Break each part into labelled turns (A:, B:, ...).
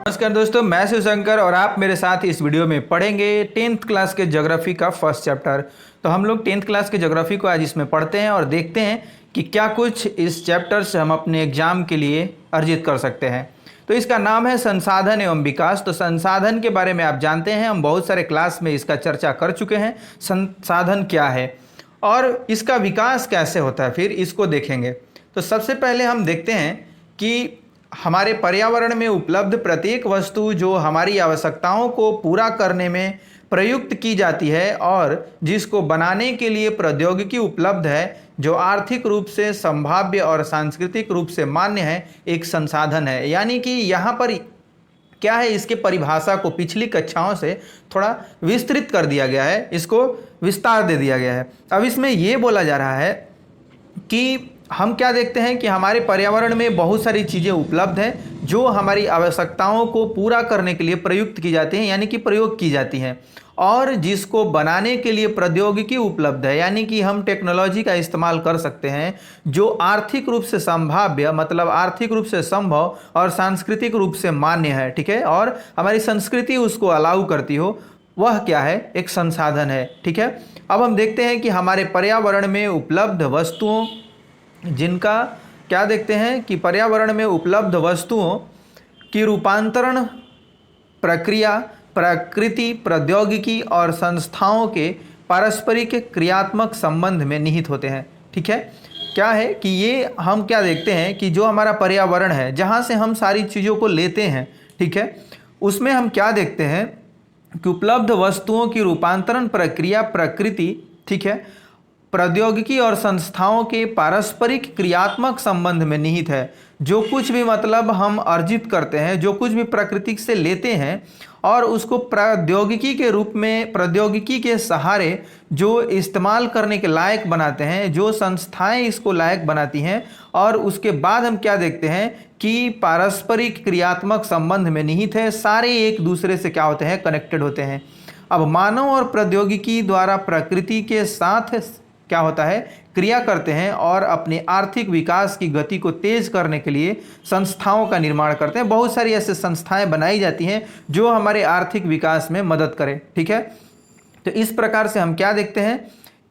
A: नमस्कार दोस्तों, मैं शिवशंकर और आप मेरे साथ इस वीडियो में पढ़ेंगे 10th क्लास के ज्योग्राफी का फर्स्ट चैप्टर। तो हम लोग 10th क्लास के ज्योग्राफी को आज इसमें पढ़ते हैं और देखते हैं कि क्या कुछ इस चैप्टर से हम अपने एग्जाम के लिए अर्जित कर सकते हैं। तो इसका नाम है संसाधन एवं विकास। तो संसाधन के बारे में आप जानते हैं, हम बहुत सारे क्लास में इसका चर्चा कर चुके हैं। संसाधन क्या है और इसका विकास कैसे होता है, फिर इसको देखेंगे। तो सबसे पहले हम देखते हैं कि हमारे पर्यावरण में उपलब्ध प्रत्येक वस्तु जो हमारी आवश्यकताओं को पूरा करने में प्रयुक्त की जाती है और जिसको बनाने के लिए प्रौद्योगिकी उपलब्ध है, जो आर्थिक रूप से संभाव्य और सांस्कृतिक रूप से मान्य है, एक संसाधन है। यानी कि यहाँ पर क्या है, इसके परिभाषा को पिछली कक्षाओं से थोड़ा विस्तृत कर दिया गया है, इसको विस्तार दे दिया गया है। अब इसमें ये बोला जा रहा है कि हम क्या देखते हैं कि हमारे पर्यावरण में बहुत सारी चीज़ें उपलब्ध हैं जो हमारी आवश्यकताओं को पूरा करने के लिए प्रयुक्त की जाती हैं, यानी कि प्रयोग की जाती हैं, और जिसको बनाने के लिए प्रौद्योगिकी उपलब्ध है, यानी कि हम टेक्नोलॉजी का इस्तेमाल कर सकते हैं, जो आर्थिक रूप से संभाव्य मतलब आर्थिक रूप से संभव और सांस्कृतिक रूप से मान्य है। ठीक है, और हमारी संस्कृति उसको अलाउ करती हो, वह क्या है, एक संसाधन है। ठीक है, अब हम देखते हैं कि हमारे पर्यावरण में उपलब्ध वस्तुओं जिनका क्या देखते हैं कि पर्यावरण में उपलब्ध वस्तुओं की रूपांतरण प्रक्रिया प्रकृति, प्रौद्योगिकी और संस्थाओं के पारस्परिक क्रियात्मक संबंध में निहित होते हैं। ठीक है, क्या है कि ये हम क्या देखते हैं कि जो हमारा पर्यावरण है, जहाँ से हम सारी चीज़ों को लेते हैं, ठीक है, उसमें हम क्या देखते हैं कि उपलब्ध वस्तुओं की रूपांतरण प्रक्रिया प्रकृति, ठीक है, प्रौद्योगिकी और संस्थाओं के पारस्परिक क्रियात्मक संबंध में निहित है। जो कुछ भी मतलब हम अर्जित करते हैं, जो कुछ भी प्रकृति से लेते हैं और उसको प्रौद्योगिकी के रूप में, प्रौद्योगिकी के सहारे जो इस्तेमाल करने के लायक बनाते हैं, जो संस्थाएं इसको लायक बनाती हैं, और उसके बाद हम क्या देखते हैं कि पारस्परिक क्रियात्मक संबंध में निहित है, सारे एक दूसरे से क्या होते हैं, कनेक्टेड होते हैं। अब मानव और प्रौद्योगिकी द्वारा प्रकृति के साथ क्या होता है, क्रिया करते हैं और अपने आर्थिक विकास की गति को तेज करने के लिए संस्थाओं का निर्माण करते हैं। बहुत सारी ऐसे संस्थाएं बनाई जाती हैं जो हमारे आर्थिक विकास में मदद करें। ठीक है, तो इस प्रकार से हम क्या देखते हैं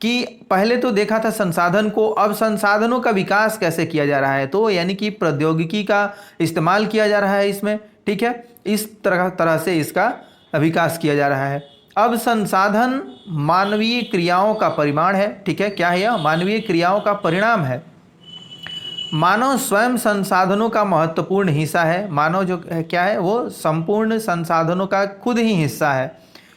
A: कि पहले तो देखा था संसाधन को, अब संसाधनों का विकास कैसे किया जा रहा है, तो यानी कि प्रौद्योगिकी का इस्तेमाल किया जा रहा है इसमें। ठीक है, इस तरह से इसका विकास किया जा रहा है। अब संसाधन मानवीय क्रियाओं का परिमाण है। ठीक है, क्या है यह, मानवीय क्रियाओं का परिणाम है। मानव स्वयं संसाधनों का महत्वपूर्ण हिस्सा है। मानव जो क्या है, वो संपूर्ण संसाधनों का खुद ही हिस्सा है।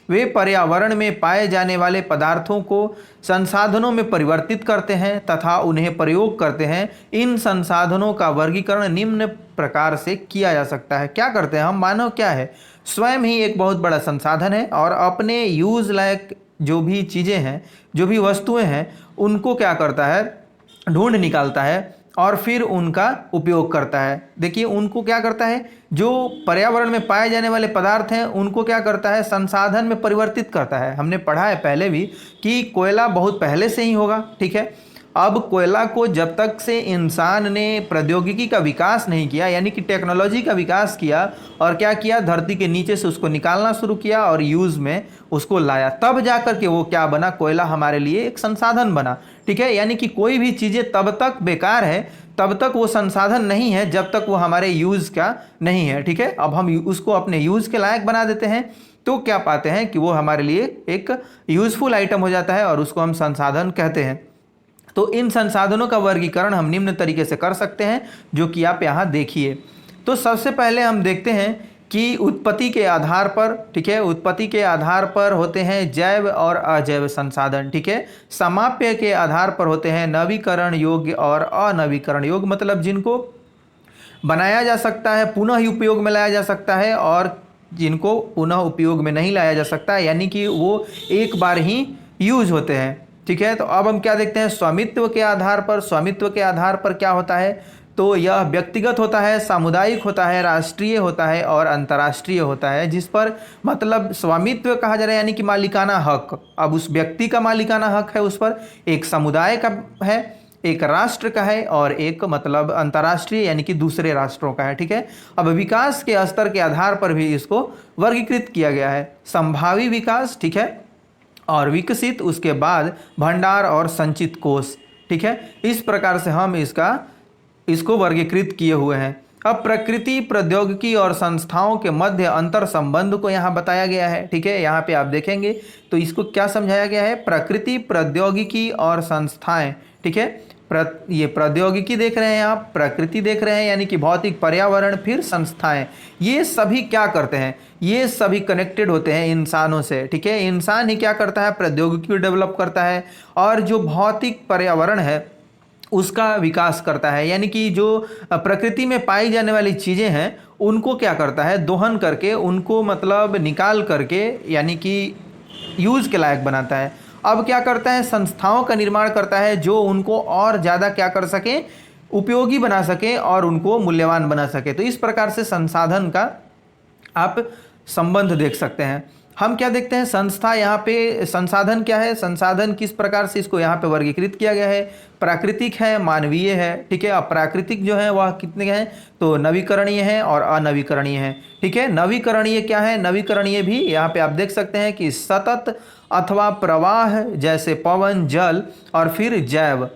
A: वे पर्यावरण में पाए जाने वाले पदार्थों को संसाधनों में परिवर्तित करते हैं तथा उन्हें प्रयोग करते हैं। इन संसाधनों का वर्गीकरण निम्न प्रकार से किया जा सकता है। क्या करते हैं हम, मानव क्या है, स्वयं ही एक बहुत बड़ा संसाधन है और अपने यूज लायक जो भी चीज़ें हैं, जो भी वस्तुएं हैं, उनको क्या करता है, ढूंढ निकालता है और फिर उनका उपयोग करता है। देखिए, उनको क्या करता है, जो पर्यावरण में पाए जाने वाले पदार्थ हैं उनको क्या करता है, संसाधन में परिवर्तित करता है। हमने पढ़ा है पहले भी कि कोयला बहुत पहले से ही होगा। ठीक है, अब कोयला को जब तक से इंसान ने प्रौद्योगिकी का विकास नहीं किया, यानी कि टेक्नोलॉजी का विकास किया और क्या किया, धरती के नीचे से उसको निकालना शुरू किया और यूज़ में उसको लाया, तब जाकर के वो क्या बना, कोयला हमारे लिए एक संसाधन बना। ठीक है, यानी कि कोई भी चीज़ें तब तक बेकार है, तब तक वो संसाधन नहीं है जब तक वो हमारे यूज़ का नहीं है। ठीक है, अब हम उसको अपने यूज़ के लायक बना देते हैं तो क्या पाते हैं कि वो हमारे लिए एक यूज़फुल आइटम हो जाता है और उसको हम संसाधन कहते हैं। तो इन संसाधनों का वर्गीकरण हम निम्न तरीके से कर सकते हैं, जो कि आप यहाँ देखिए। तो सबसे पहले हम देखते हैं कि उत्पत्ति के आधार पर, ठीक है, उत्पत्ति के आधार पर होते हैं जैव और अजैव संसाधन। ठीक है, समाप्य के आधार पर होते हैं नवीकरण योग्य और अनवीकरण योग्य, मतलब जिनको बनाया जा सकता है, पुनः उपयोग में लाया जा सकता है, और जिनको पुनः उपयोग में नहीं लाया जा सकता है, यानी कि वो एक बार ही यूज होते हैं। ठीक है, तो अब हम क्या देखते हैं, स्वामित्व के आधार पर। स्वामित्व के आधार पर क्या होता है, तो यह व्यक्तिगत होता है, सामुदायिक होता है, राष्ट्रीय होता है और अंतर्राष्ट्रीय होता है, जिस पर मतलब स्वामित्व कहा जा रहा है, यानी कि मालिकाना हक। अब उस व्यक्ति का मालिकाना हक है, उस पर एक समुदाय का है, एक राष्ट्र का है और एक मतलब अंतर्राष्ट्रीय यानी कि दूसरे राष्ट्रों का है। ठीक है, अब विकास के स्तर के आधार पर भी इसको वर्गीकृत किया गया है। संभावी विकास, ठीक है, और विकसित, उसके बाद भंडार और संचित कोष। ठीक है, इस प्रकार से हम इसको वर्गीकृत किए हुए हैं। अब प्रकृति, प्रौद्योगिकी और संस्थाओं के मध्य अंतर संबंध को यहाँ बताया गया है। ठीक है, यहाँ पे आप देखेंगे तो इसको क्या समझाया गया है, प्रकृति, प्रौद्योगिकी और संस्थाएं। ठीक है, ये प्रौद्योगिकी देख रहे हैं आप, प्रकृति देख रहे हैं यानी कि भौतिक पर्यावरण, फिर संस्थाएं, ये सभी क्या करते हैं, ये सभी कनेक्टेड होते हैं इंसानों से। ठीक है, इंसान ही क्या करता है, प्रौद्योगिकी को डेवलप करता है और जो भौतिक पर्यावरण है उसका विकास करता है, यानी कि जो प्रकृति में पाई जाने वाली चीज़ें हैं उनको क्या करता है, दोहन करके उनको मतलब निकाल करके यानी कि यूज़ के लायक बनाता है। अब क्या करता है, संस्थाओं का निर्माण करता है जो उनको और ज़्यादा क्या कर सके, उपयोगी बना सके और उनको मूल्यवान बना सके। तो इस प्रकार से संसाधन का आप संबंध देख सकते हैं। हम क्या देखते हैं, संस्था, यहाँ पे संसाधन क्या है, संसाधन किस प्रकार से इसको यहाँ पे वर्गीकृत किया गया है, प्राकृतिक है, मानवीय है। ठीक है, अब प्राकृतिक जो है वह कितने हैं, तो नवीकरणीय है और अनवीकरणीय है। ठीक है, नवीकरणीय क्या है, नवीकरणीय भी यहाँ पे आप देख सकते हैं कि सतत अथवा प्रवाह जैसे पवन, जल और फिर जैव।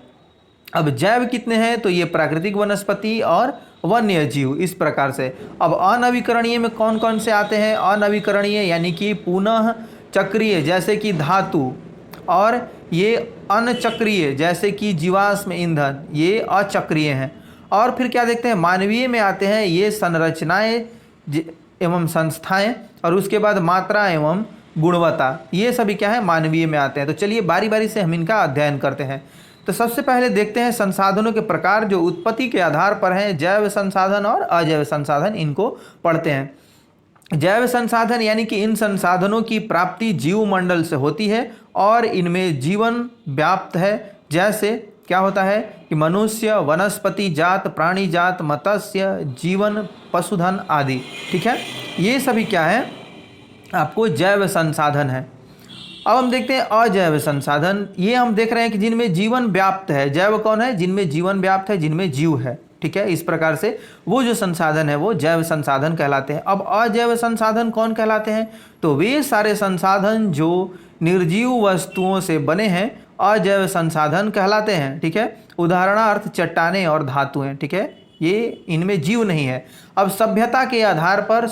A: अब जैव कितने हैं, तो ये प्राकृतिक, वनस्पति और वन्य जीव, इस प्रकार से। अब अनवीकरणीय में कौन कौन से आते हैं, अनवीकरणीय यानी कि पुनः चक्रीय जैसे कि धातु, और ये अनचक्रीय जैसे कि जीवाश्म ईंधन, ये अचक्रीय हैं। और फिर क्या देखते हैं, मानवीय में आते हैं ये संरचनाएं एवं संस्थाएं, और उसके बाद मात्रा एवं गुणवत्ता, ये सभी क्या है, मानवीय में आते हैं। तो चलिए बारी बारी से हम इनका अध्ययन करते हैं। तो सबसे पहले देखते हैं संसाधनों के प्रकार जो उत्पत्ति के आधार पर हैं, जैव संसाधन और अजैव संसाधन, इनको पढ़ते हैं। जैव संसाधन यानी कि इन संसाधनों की प्राप्ति जीवमंडल से होती है और इनमें जीवन व्याप्त है। जैसे क्या होता है कि मनुष्य, वनस्पति जात, प्राणी जात, मत्स्य जीवन, पशुधन आदि। ठीक है, ये सभी क्या है, आपको जैव संसाधन है। अब हम देखते हैं अजैव संसाधन, ये हम देख रहे हैं कि जिनमें जीवन व्याप्त है। जैव कौन है, जिनमें जीवन व्याप्त है, जिनमें जीव है। ठीक है, इस प्रकार से वो जो संसाधन है वो जैव संसाधन कहलाते हैं। अब अजैव संसाधन कौन कहलाते हैं, तो वे सारे संसाधन जो निर्जीव वस्तुओं से बने हैं अजैव संसाधन कहलाते हैं। ठीक है, उदाहरणार्थ चट्टानें और धातुएं। ठीक है, ये इनमें जीव नहीं है। अब सभ्यता के आधार पर,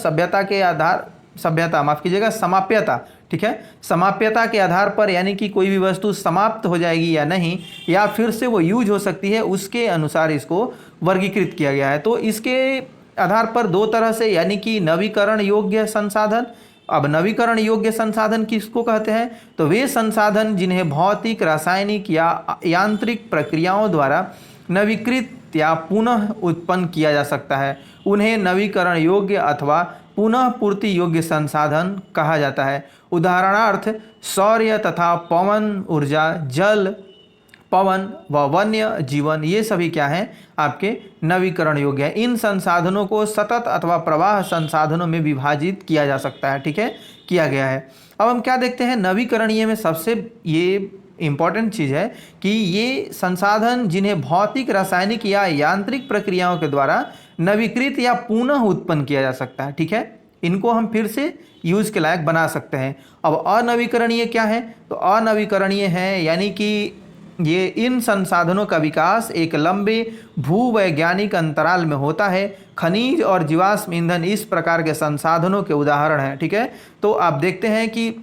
A: समाप्यता। ठीक है, समाप्यता के आधार पर यानी कि कोई भी वस्तु समाप्त हो जाएगी या नहीं, या फिर से वो यूज हो सकती है, उसके अनुसार इसको वर्गीकृत किया गया है। तो इसके आधार पर दो तरह से, यानी कि नवीकरण योग्य संसाधन। अब नवीकरण योग्य संसाधन किसको कहते हैं, तो वे संसाधन जिन्हें भौतिक, रासायनिक या यांत्रिक प्रक्रियाओं द्वारा नवीकृत या पुनः उत्पन्न किया जा सकता है, उन्हें नवीकरण योग्य अथवा पुनः पूर्ति योग्य संसाधन कहा जाता है। उदाहरणार्थ सौर्य तथा पवन ऊर्जा, जल, पवन व वन्य जीवन, ये सभी क्या हैं, आपके नवीकरण योग्य है। इन संसाधनों को सतत अथवा प्रवाह संसाधनों में विभाजित किया जा सकता है। ठीक है, किया गया है। अब हम क्या देखते हैं, नवीकरणीय में सबसे ये इम्पॉर्टेंट चीज़ है कि ये संसाधन जिन्हें भौतिक, रासायनिक या यांत्रिक प्रक्रियाओं के द्वारा नवीकृत या पुनः उत्पन्न किया जा सकता है। ठीक है, इनको हम फिर से यूज के लायक बना सकते हैं। अब अनवीकरणीय क्या है, तो अनवीकरणीय है यानी कि ये इन संसाधनों का विकास एक लंबे भूवैज्ञानिक अंतराल में होता है। खनिज और जीवाश्म ईंधन इस प्रकार के संसाधनों के उदाहरण हैं। ठीक है, तो आप देखते हैं कि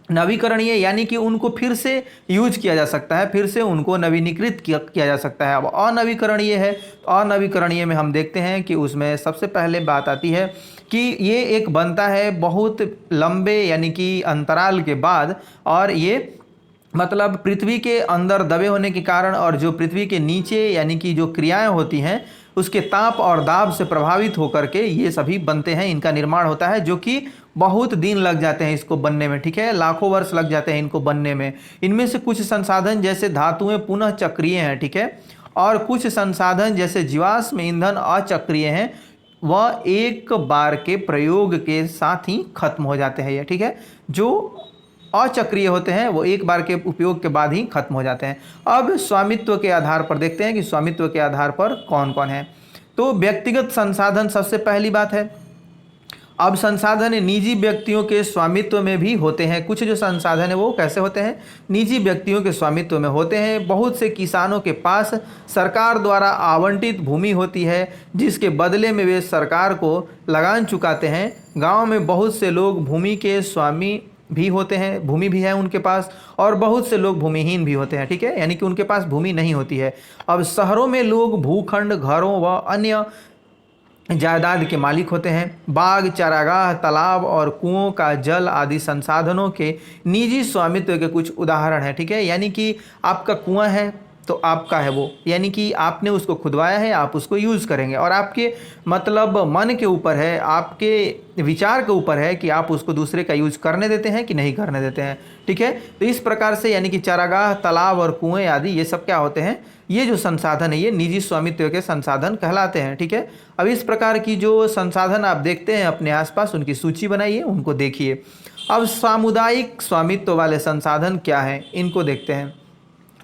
A: नवीकरणीय यानी कि उनको फिर से यूज किया जा सकता है, फिर से उनको नवीनीकृत किया जा सकता है। अब अनवीकरणीय है, तो अनवीकरणीय में हम देखते हैं कि उसमें सबसे पहले बात आती है कि ये एक बनता है बहुत लंबे यानी कि अंतराल के बाद, और ये मतलब पृथ्वी के अंदर दबे होने के कारण और जो पृथ्वी के नीचे यानी कि जो क्रियाएं होती हैं उसके ताप और दाब से प्रभावित होकर के ये सभी बनते हैं, इनका निर्माण होता है, जो कि बहुत दिन लग जाते हैं इसको बनने में। ठीक है, लाखों वर्ष लग जाते हैं इनको बनने में। इनमें से कुछ संसाधन जैसे धातुएं पुनः चक्रीय हैं। ठीक है, और कुछ संसाधन जैसे जीवाश्म ईंधन अचक्रीय हैं, वह एक बार के प्रयोग के साथ ही खत्म हो जाते हैं ये। ठीक है, जो अचक्रीय होते हैं, वो एक बार के उपयोग के बाद ही खत्म हो जाते हैं। अब स्वामित्व के आधार पर देखते हैं कि स्वामित्व के आधार पर कौन कौन है। तो व्यक्तिगत संसाधन सबसे पहली बात है। अब संसाधन निजी व्यक्तियों के स्वामित्व में भी होते हैं। कुछ जो संसाधन है वो कैसे होते हैं, निजी व्यक्तियों के स्वामित्व में होते हैं। बहुत से किसानों के पास सरकार द्वारा आवंटित भूमि होती है, जिसके बदले में वे सरकार को लगान चुकाते हैं। गांव में बहुत से लोग भूमि के स्वामी भी होते हैं, भूमि भी है उनके पास, और बहुत से लोग भूमिहीन भी होते हैं, ठीक है, यानी कि उनके पास भूमि नहीं होती है। अब शहरों में लोग भूखंड, घरों व अन्य जायदाद के मालिक होते हैं। बाग, चारागाह, तालाब और कुओं का जल आदि संसाधनों के निजी स्वामित्व के कुछ उदाहरण हैं, ठीक है। यानी कि आपका कुआं है तो आपका है वो, यानी कि आपने उसको खुदवाया है, आप उसको यूज़ करेंगे, और आपके मतलब मन के ऊपर है, आपके विचार के ऊपर है कि आप उसको दूसरे का यूज़ करने देते हैं कि नहीं करने देते हैं, ठीक है। तो इस प्रकार से यानी कि चारागाह, तालाब और कुएँ आदि ये सब क्या होते हैं, ये जो संसाधन है ये निजी स्वामित्व के संसाधन कहलाते हैं, ठीक है। अब इस प्रकार की जो संसाधन आप देखते हैं अपने आसपास, उनकी सूची बनाइए, उनको देखिए। अब सामुदायिक स्वामित्व वाले संसाधन क्या हैं, इनको देखते हैं।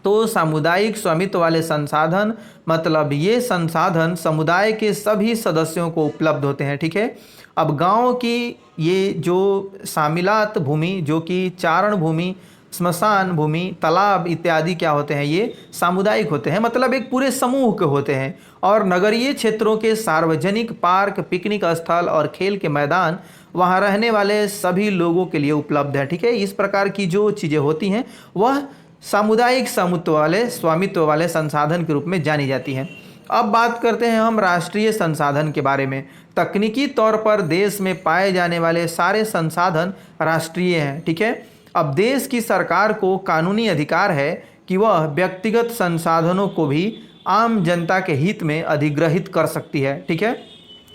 A: तो सामुदायिक स्वामित्व वाले संसाधन मतलब ये संसाधन समुदाय के सभी सदस्यों को उपलब्ध होते हैं, ठीक है। अब गांव की ये जो शामिलात भूमि, जो कि चारण भूमि, स्मशान भूमि, तालाब इत्यादि क्या होते हैं, ये सामुदायिक होते हैं, मतलब एक पूरे समूह के होते हैं। और नगरीय क्षेत्रों के सार्वजनिक पार्क, पिकनिक स्थल और खेल के मैदान वहाँ रहने वाले सभी लोगों के लिए उपलब्ध है, ठीक है। इस प्रकार की जो चीज़ें होती हैं वह सामुदायिक स्वामित्व वाले संसाधन के रूप में जानी जाती हैं। अब बात करते हैं हम राष्ट्रीय संसाधन के बारे में। तकनीकी तौर पर देश में पाए जाने वाले सारे संसाधन राष्ट्रीय हैं, ठीक है। अब देश की सरकार को कानूनी अधिकार है कि वह व्यक्तिगत संसाधनों को भी आम जनता के हित में अधिग्रहित कर सकती है, ठीक है।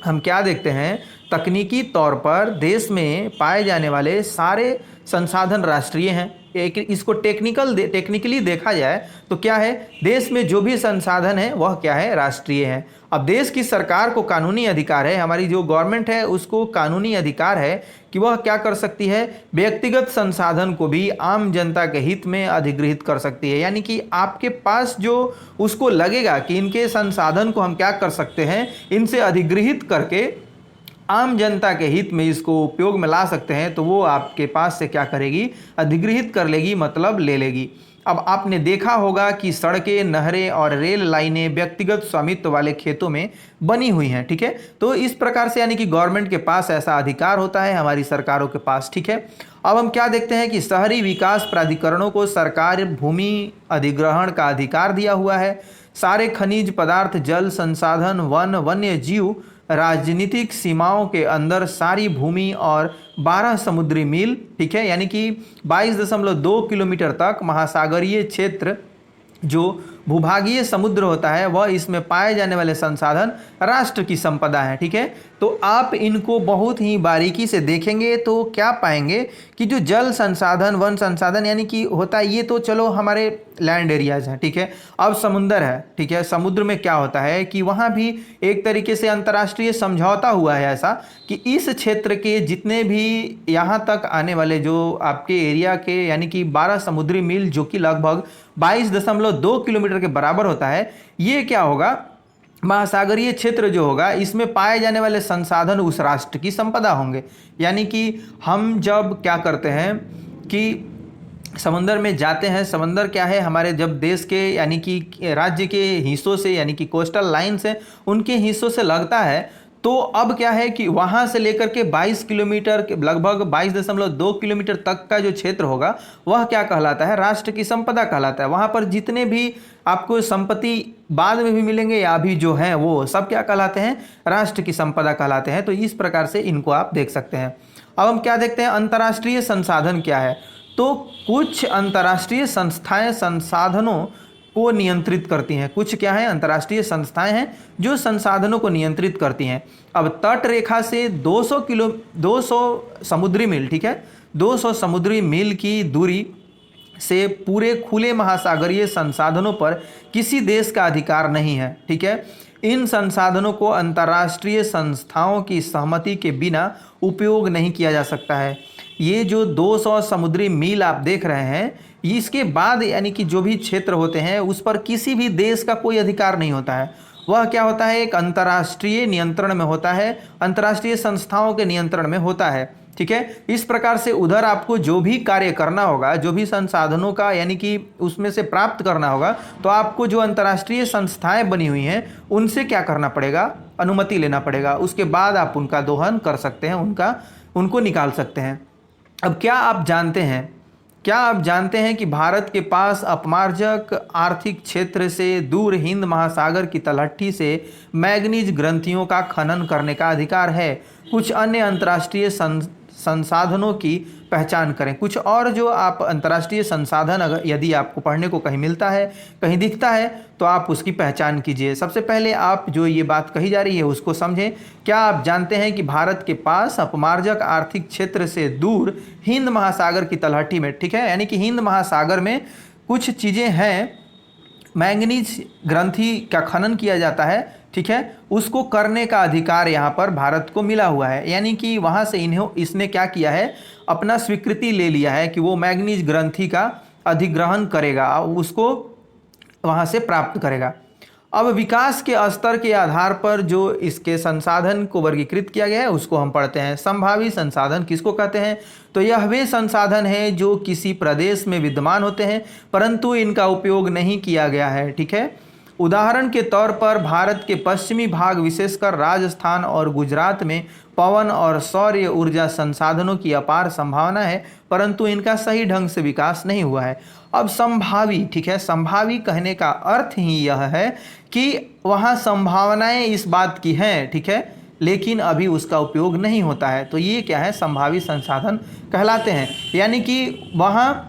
A: हम क्या देखते हैं, तकनीकी तौर पर देश में पाए जाने वाले सारे संसाधन राष्ट्रीय हैं। इसको टेक्निकली देखा जाए तो क्या है, देश में जो भी संसाधन है वह क्या है, राष्ट्रीय है। अब देश की सरकार को कानूनी अधिकार है, हमारी जो गवर्नमेंट है उसको कानूनी अधिकार है कि वह क्या कर सकती है, व्यक्तिगत संसाधन को भी आम जनता के हित में अधिग्रहित कर सकती है। यानी कि आपके पास जो उसको लगेगा कि इनके संसाधन को हम क्या कर सकते हैं, इनसे अधिग्रहित करके आम जनता के हित में इसको उपयोग में ला सकते हैं, तो वो आपके पास से क्या करेगी, अधिग्रहित कर लेगी, मतलब ले लेगी। अब आपने देखा होगा कि सड़कें, नहरें और रेल लाइनें व्यक्तिगत स्वामित्व वाले खेतों में बनी हुई हैं, ठीक है। तो इस प्रकार से यानी कि गवर्नमेंट के पास ऐसा अधिकार होता है, हमारी सरकारों के पास, ठीक है। अब हम क्या देखते हैं कि शहरी विकास प्राधिकरणों को सरकार भूमि अधिग्रहण का अधिकार दिया हुआ है। सारे खनिज पदार्थ, जल संसाधन, वन, वन्य जीव, राजनीतिक सीमाओं के अंदर सारी भूमि और 12 समुद्री मील, ठीक है, यानी कि 22.2 किलोमीटर तक महासागरीय क्षेत्र जो भूभागीय समुद्र होता है वह इसमें पाए जाने वाले संसाधन राष्ट्र की संपदा है, ठीक है। तो आप इनको बहुत ही बारीकी से देखेंगे तो क्या पाएंगे कि जो जल संसाधन, वन संसाधन यानी कि होता है, ये तो चलो हमारे लैंड एरियाज हैं, ठीक है। अब समुद्र है, ठीक है, समुद्र में क्या होता है कि वहाँ भी एक तरीके से अंतर्राष्ट्रीय समझौता हुआ है ऐसा कि इस क्षेत्र के जितने भी यहाँ तक आने वाले जो आपके एरिया के यानी कि 12 समुद्री मील जो कि लगभग 22.2 किलोमीटर के बराबर होता है, ये क्या होगा, महासागरीय क्षेत्र जो होगा इसमें पाए जाने वाले संसाधन उस राष्ट्र की संपदा होंगे। यानी कि हम जब क्या करते हैं कि समंदर में जाते हैं, समंदर क्या है, हमारे जब देश के यानी कि राज्य के हिस्सों से यानी कि कोस्टल लाइन से उनके हिस्सों से लगता है, तो अब क्या है कि वहाँ से लेकर के 22 किलोमीटर के लगभग 22.2 किलोमीटर तक का जो क्षेत्र होगा वह क्या कहलाता है, राष्ट्र की संपदा कहलाता है। वहाँ पर जितने भी आपको संपत्ति बाद में भी मिलेंगे या अभी जो हैं वो सब क्या कहलाते हैं, राष्ट्र की संपदा कहलाते हैं। तो इस प्रकार से इनको आप देख सकते हैं। अब हम क्या देखते हैं, अंतर्राष्ट्रीय संसाधन क्या है। तो कुछ अंतर्राष्ट्रीय संस्थाएं संसाधनों को नियंत्रित करती हैं। कुछ क्या है, अंतर्राष्ट्रीय संस्थाएं हैं जो संसाधनों को नियंत्रित करती हैं। अब तट रेखा से 200 समुद्री मील, ठीक है, 200 समुद्री मील की दूरी से पूरे खुले महासागरीय संसाधनों पर किसी देश का अधिकार नहीं है, ठीक है। इन संसाधनों को अंतर्राष्ट्रीय संस्थाओं की सहमति के बिना उपयोग नहीं किया जा सकता है। ये जो 200 समुद्री मील आप देख रहे हैं, इसके बाद यानी कि जो भी क्षेत्र होते हैं उस पर किसी भी देश का कोई अधिकार नहीं होता है। वह क्या होता है, एक अंतर्राष्ट्रीय नियंत्रण में होता है, अंतर्राष्ट्रीय संस्थाओं के नियंत्रण में होता है। ठीक है, इस प्रकार से उधर आपको जो भी कार्य करना होगा, जो भी संसाधनों का यानी कि उसमें से प्राप्त करना होगा, तो आपको जो अंतर्राष्ट्रीय संस्थाएं बनी हुई हैं उनसे क्या करना पड़ेगा, अनुमति लेना पड़ेगा। उसके बाद आप उनका दोहन कर सकते हैं, उनको निकाल सकते हैं। अब क्या आप जानते हैं कि भारत के पास अपमार्जक आर्थिक क्षेत्र से दूर हिंद महासागर की तलहटी से मैग्नीज ग्रंथियों का खनन करने का अधिकार है। कुछ अन्य अंतर्राष्ट्रीय संसाधनों की पहचान करें। कुछ और जो आप अंतर्राष्ट्रीय संसाधन अगर यदि आपको पढ़ने को कहीं मिलता है, कहीं दिखता है, तो आप उसकी पहचान कीजिए। सबसे पहले आप जो ये बात कही जा रही है उसको समझें। क्या आप जानते हैं कि भारत के पास अपमार्जक आर्थिक क्षेत्र से दूर हिंद महासागर की तलहटी में, ठीक है, यानी कि हिंद महासागर में कुछ चीज़ें हैं, मैंगनीज ग्रंथि का खनन किया जाता है, ठीक है, उसको करने का अधिकार यहाँ पर भारत को मिला हुआ है। यानी कि वहाँ से इसने क्या किया है, अपना स्वीकृति ले लिया है कि वो मैंगनीज ग्रंथि का अधिग्रहण करेगा, उसको वहाँ से प्राप्त करेगा। अब विकास के स्तर के आधार पर जो इसके संसाधन को वर्गीकृत किया गया है उसको हम पढ़ते हैं। संभावी संसाधन किसको कहते हैं, तो यह वे संसाधन हैं जो किसी प्रदेश में विद्यमान होते हैं परंतु इनका उपयोग नहीं किया गया है। ठीक है, उदाहरण के तौर पर भारत के पश्चिमी भाग विशेषकर राजस्थान और गुजरात में पवन और सौर ऊर्जा संसाधनों की अपार संभावना है परंतु इनका सही ढंग से विकास नहीं हुआ है। अब संभावी, ठीक है, संभावी कहने का अर्थ ही यह है कि वहाँ संभावनाएं इस बात की हैं, ठीक है, लेकिन अभी उसका उपयोग नहीं होता है। तो ये क्या है, संभावी संसाधन कहलाते हैं। यानी कि वहाँ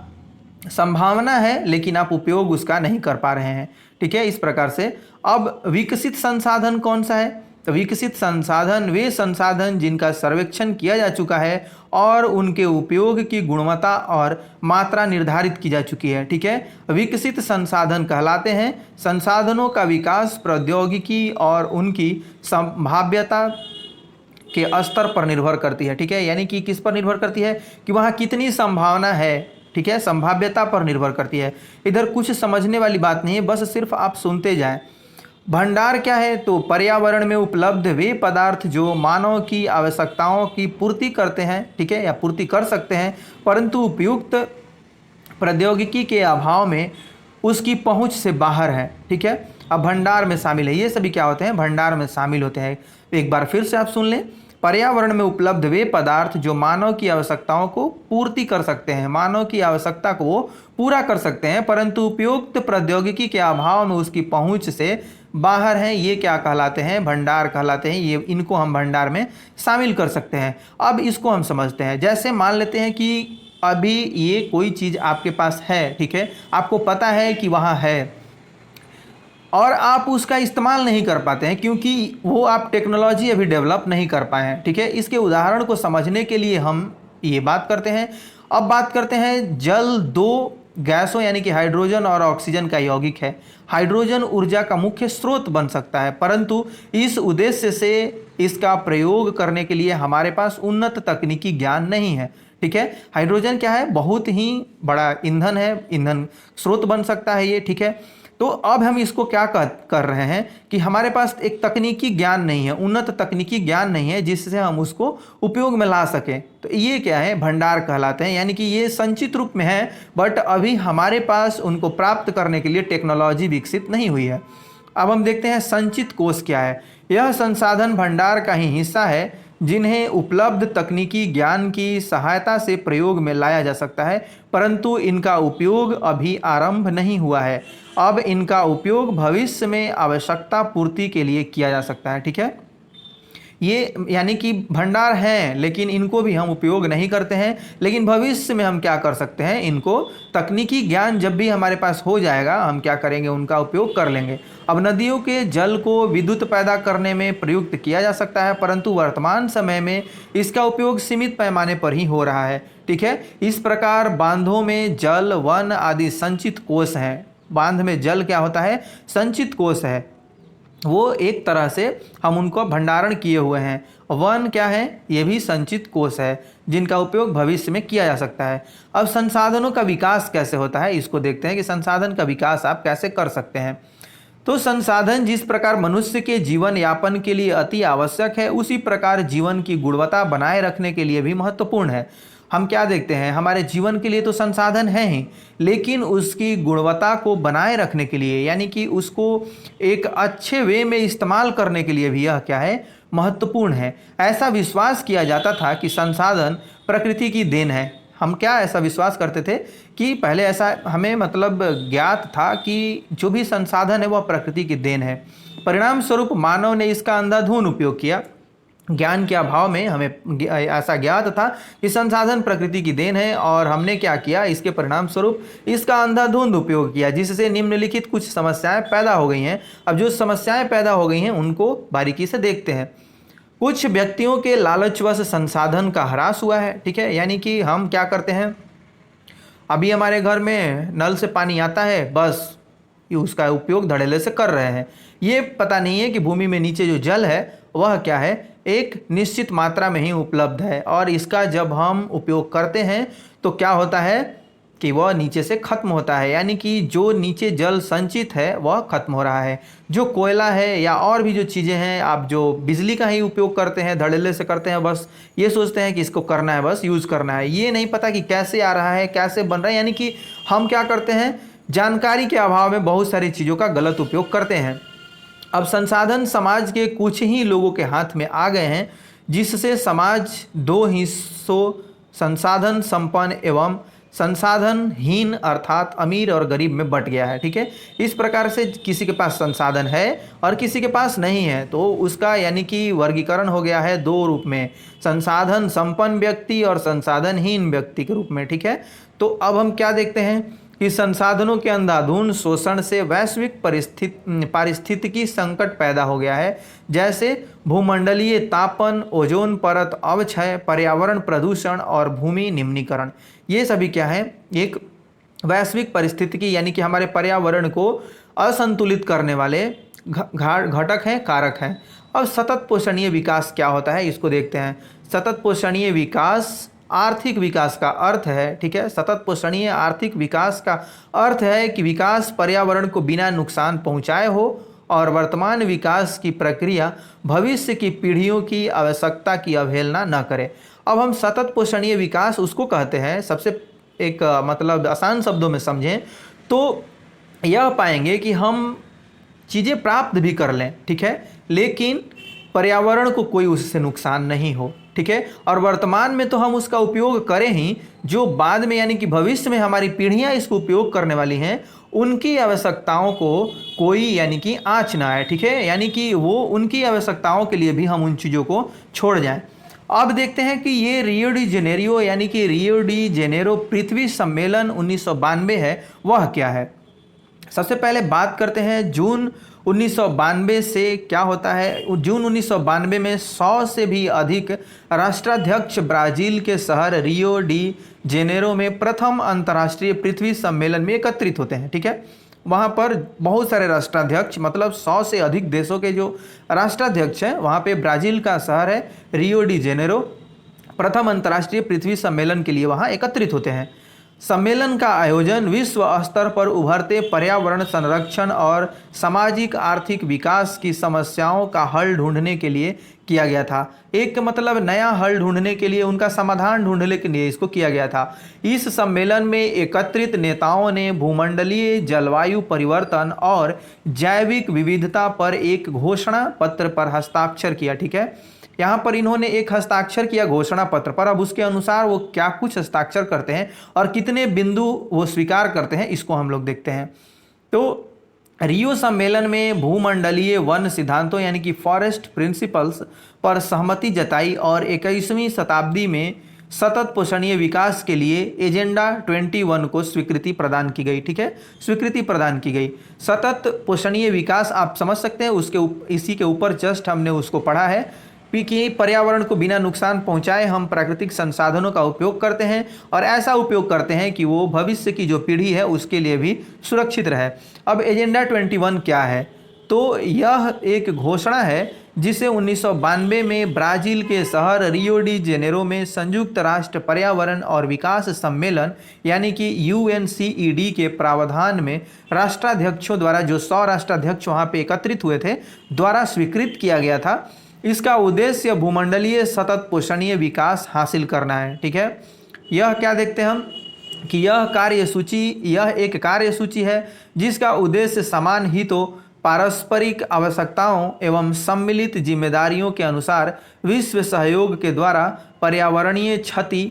A: संभावना है लेकिन आप उपयोग उसका नहीं कर पा रहे हैं। ठीक है, इस प्रकार से। अब विकसित संसाधन कौन सा है, तो विकसित संसाधन वे संसाधन जिनका सर्वेक्षण किया जा चुका है और उनके उपयोग की गुणवत्ता और मात्रा निर्धारित की जा चुकी है। ठीक है, विकसित संसाधन कहलाते हैं संसाधनों का विकास प्रौद्योगिकी और उनकी संभाव्यता के स्तर पर निर्भर करती है। ठीक है, यानी कि किस पर निर्भर करती है कि वहाँ कितनी संभावना है। ठीक है, संभाव्यता पर निर्भर करती है। इधर कुछ समझने वाली बात नहीं है, बस सिर्फ आप सुनते जाएं। भंडार क्या है, तो पर्यावरण में उपलब्ध वे पदार्थ जो मानव की आवश्यकताओं की पूर्ति करते हैं, ठीक है, या पूर्ति कर सकते हैं परंतु उपयुक्त प्रौद्योगिकी के अभाव में उसकी पहुंच से बाहर है। ठीक है, अब भंडार में शामिल है, ये सभी क्या होते हैं, भंडार में शामिल होते हैं। एक बार फिर से आप सुन लें, पर्यावरण में उपलब्ध वे पदार्थ जो मानव की आवश्यकताओं को पूर्ति कर सकते हैं, मानव की आवश्यकता को वो पूरा कर सकते हैं परंतु उपयुक्त प्रौद्योगिकी के अभाव में उसकी पहुंच से बाहर हैं, ये क्या कहलाते हैं, भंडार कहलाते हैं। ये इनको हम भंडार में शामिल कर सकते हैं। अब इसको हम समझते हैं। जैसे मान लेते हैं कि अभी ये कोई चीज़ आपके पास है, ठीक है, आपको पता है कि वहाँ है और आप उसका इस्तेमाल नहीं कर पाते हैं क्योंकि वो आप टेक्नोलॉजी अभी डेवलप नहीं कर पाए हैं। ठीक है, इसके उदाहरण को समझने के लिए हम ये बात करते हैं। अब बात करते हैं जल दो गैसों यानी कि हाइड्रोजन और ऑक्सीजन का यौगिक है। हाइड्रोजन ऊर्जा का मुख्य स्रोत बन सकता है परंतु इस उद्देश्य से इसका प्रयोग करने के लिए हमारे पास उन्नत तकनीकी ज्ञान नहीं है। ठीक है, हाइड्रोजन क्या है, बहुत ही बड़ा ईंधन है, ईंधन स्रोत बन सकता है ये। ठीक है, तो अब हम इसको क्या कर रहे हैं कि हमारे पास एक तकनीकी ज्ञान नहीं है, उन्नत तकनीकी ज्ञान नहीं है जिससे हम उसको उपयोग में ला सकें। तो ये क्या है, भंडार कहलाते हैं। यानी कि ये संचित रूप में है बट अभी हमारे पास उनको प्राप्त करने के लिए टेक्नोलॉजी विकसित नहीं हुई है। अब हम देखते हैं संचित कोष क्या है। यह संसाधन भंडार का ही हिस्सा है जिन्हें उपलब्ध तकनीकी ज्ञान की सहायता से प्रयोग में लाया जा सकता है परंतु इनका उपयोग अभी आरंभ नहीं हुआ है। अब इनका उपयोग भविष्य में आवश्यकता पूर्ति के लिए किया जा सकता है। ठीक है, ये यानी कि भंडार हैं लेकिन इनको भी हम उपयोग नहीं करते हैं, लेकिन भविष्य में हम क्या कर सकते हैं, इनको तकनीकी ज्ञान जब भी हमारे पास हो जाएगा हम क्या करेंगे, उनका उपयोग कर लेंगे। अब नदियों के जल को विद्युत पैदा करने में प्रयुक्त किया जा सकता है परंतु वर्तमान समय में इसका उपयोग सीमित पैमाने पर ही हो रहा है। ठीक है, इस प्रकार बांधों में जल, वन आदि संचित कोष हैं। बांध में जल क्या होता है, संचित कोष है। वो एक तरह से हम उनको भंडारण किए हुए हैं। वन क्या है? ये भी संचित कोष है जिनका उपयोग भविष्य में किया जा सकता है। अब संसाधनों का विकास कैसे होता है इसको देखते हैं कि संसाधन का विकास आप कैसे कर सकते हैं। तो संसाधन जिस प्रकार मनुष्य के जीवन यापन के लिए अति आवश्यक है, उसी प्रकार जीवन की गुणवत्ता बनाए रखने के लिए भी महत्वपूर्ण है। हम क्या देखते हैं, हमारे जीवन के लिए तो संसाधन है ही, लेकिन उसकी गुणवत्ता को बनाए रखने के लिए, यानी कि उसको एक अच्छे वे में इस्तेमाल करने के लिए भी यह क्या है, महत्वपूर्ण है। ऐसा विश्वास किया जाता था कि संसाधन प्रकृति की देन है। हम क्या ऐसा विश्वास करते थे कि पहले ऐसा हमें मतलब ज्ञात था कि जो भी संसाधन है वह प्रकृति की देन है। परिणाम स्वरूप मानव ने इसका अंधाधुंध उपयोग किया। ज्ञान के अभाव में हमें ऐसा ज्ञात था कि संसाधन प्रकृति की देन है, और हमने क्या किया, इसके परिणाम स्वरूप इसका अंधाधुंध उपयोग किया, जिससे निम्नलिखित कुछ समस्याएं पैदा हो गई हैं। अब जो समस्याएं पैदा हो गई हैं उनको बारीकी से देखते हैं। कुछ व्यक्तियों के लालचवश संसाधन का ह्रास हुआ है, ठीक है। यानी कि हम क्या करते हैं, अभी हमारे घर में नल से पानी आता है, बस ये उसका उपयोग धड़ल्ले से कर रहे हैं। ये पता नहीं है कि भूमि में नीचे जो जल है वह क्या है, एक निश्चित मात्रा में ही उपलब्ध है, और इसका जब हम उपयोग करते हैं तो क्या होता है कि वह नीचे से खत्म होता है। यानी कि जो नीचे जल संचित है वह खत्म हो रहा है। जो कोयला है या और भी जो चीज़ें हैं, आप जो बिजली का ही उपयोग करते हैं, धड़ल्ले से करते हैं, बस ये सोचते हैं कि इसको करना है, बस यूज़ करना है, ये नहीं पता कि कैसे आ रहा है, कैसे बन रहा है। यानी कि हम क्या करते हैं, जानकारी के अभाव में बहुत सारी चीज़ों का गलत उपयोग करते हैं। अब संसाधन समाज के कुछ ही लोगों के हाथ में आ गए हैं, जिससे समाज दो हिस्सों, संसाधन संपन्न एवं संसाधनहीन अर्थात अमीर और गरीब में बंट गया है, ठीक है। इस प्रकार से किसी के पास संसाधन है और किसी के पास नहीं है, तो उसका यानी कि वर्गीकरण हो गया है दो रूप में, संसाधन संपन्न व्यक्ति और संसाधनहीन व्यक्ति के रूप में, ठीक है। तो अब हम क्या देखते हैं कि संसाधनों के अंधाधुंध शोषण से वैश्विक पारिस्थितिकी संकट पैदा हो गया है, जैसे भूमंडलीय तापन, ओजोन परत अवक्षय, पर्यावरण प्रदूषण और भूमि निम्नीकरण। ये सभी क्या है, एक वैश्विक परिस्थितिकी यानी कि हमारे पर्यावरण को असंतुलित करने वाले घटक हैं, कारक हैं। अब सतत पोषणीय विकास क्या होता है इसको देखते हैं। सतत पोषणीय विकास आर्थिक विकास का अर्थ है, ठीक है। सतत पोषणीय आर्थिक विकास का अर्थ है कि विकास पर्यावरण को बिना नुकसान पहुंचाए हो और वर्तमान विकास की प्रक्रिया भविष्य की पीढ़ियों की आवश्यकता की अवहेलना न करे। अब हम सतत पोषणीय विकास उसको कहते हैं, सबसे एक मतलब आसान शब्दों में समझें तो यह पाएंगे कि हम चीज़ें प्राप्त भी कर लें, ठीक है, लेकिन पर्यावरण को कोई उससे नुकसान नहीं हो, ठीक है। और वर्तमान में तो हम उसका उपयोग करें ही, जो बाद में यानी कि भविष्य में हमारी पीढ़ियां इसको उपयोग करने वाली हैं, उनकी आवश्यकताओं को कोई यानी कि आँच ना आए, ठीक है। यानी कि वो उनकी आवश्यकताओं के लिए भी हम उन चीज़ों को छोड़ जाएं। अब देखते हैं कि ये रियो डी जेनेरियो यानी कि रियो डी जेनेरो पृथ्वी सम्मेलन 1992 है, वह क्या है। सबसे पहले बात करते हैं जून 1992 से क्या होता है। जून 1992 में 100 से भी अधिक राष्ट्राध्यक्ष ब्राज़ील के शहर रियो डी जेनेरो में प्रथम अंतर्राष्ट्रीय पृथ्वी सम्मेलन में एकत्रित होते हैं, ठीक है। वहाँ पर बहुत सारे राष्ट्राध्यक्ष, मतलब 100 से अधिक देशों के जो राष्ट्राध्यक्ष हैं, वहाँ पे ब्राज़ील का शहर है रियो डी जेनेरो, प्रथम अंतर्राष्ट्रीय पृथ्वी सम्मेलन के लिए वहाँ एकत्रित होते हैं। सम्मेलन का आयोजन विश्व स्तर पर उभरते पर्यावरण संरक्षण और सामाजिक आर्थिक विकास की समस्याओं का हल ढूंढने के लिए किया गया था। एक मतलब नया हल ढूंढने के लिए, उनका समाधान ढूंढने के लिए इसको किया गया था। इस सम्मेलन में एकत्रित नेताओं ने भूमंडलीय जलवायु परिवर्तन और जैविक विविधता पर एक घोषणा पत्र पर हस्ताक्षर किया, ठीक है। यहाँ पर इन्होंने एक हस्ताक्षर किया घोषणा पत्र पर। अब उसके अनुसार वो क्या कुछ हस्ताक्षर करते हैं और कितने बिंदु वो स्वीकार करते हैं, इसको हम लोग देखते हैं। तो रियो सम्मेलन में भूमंडलीय वन सिद्धांतों यानी कि फॉरेस्ट प्रिंसिपल्स पर सहमति जताई और 21वीं शताब्दी में सतत पोषणीय विकास के लिए एजेंडा 21 को स्वीकृति प्रदान की गई, ठीक है, स्वीकृति प्रदान की गई। सतत पोषणीय विकास आप समझ सकते हैं, उसके इसी के ऊपर जस्ट हमने उसको पढ़ा है कि पर्यावरण को बिना नुकसान पहुंचाए हम प्राकृतिक संसाधनों का उपयोग करते हैं और ऐसा उपयोग करते हैं कि वो भविष्य की जो पीढ़ी है उसके लिए भी सुरक्षित रहे। अब एजेंडा 21 क्या है, तो यह एक घोषणा है जिसे 1992 में ब्राज़ील के शहर रियो डी जेनेरो में संयुक्त राष्ट्र पर्यावरण और विकास सम्मेलन यानी कि UNCED के प्रावधान में राष्ट्राध्यक्षों द्वारा, जो 100 राष्ट्राध्यक्ष वहाँ पे एकत्रित हुए थे, द्वारा स्वीकृत किया गया था। इसका उद्देश्य भूमंडलीय सतत पोषणीय विकास हासिल करना है। ठीक है, यह क्या देखते हैं हम कि यह एक कार्यसूची है जिसका उद्देश्य समान हितों, पारस्परिक आवश्यकताओं एवं सम्मिलित जिम्मेदारियों के अनुसार विश्व सहयोग के द्वारा पर्यावरणीय क्षति,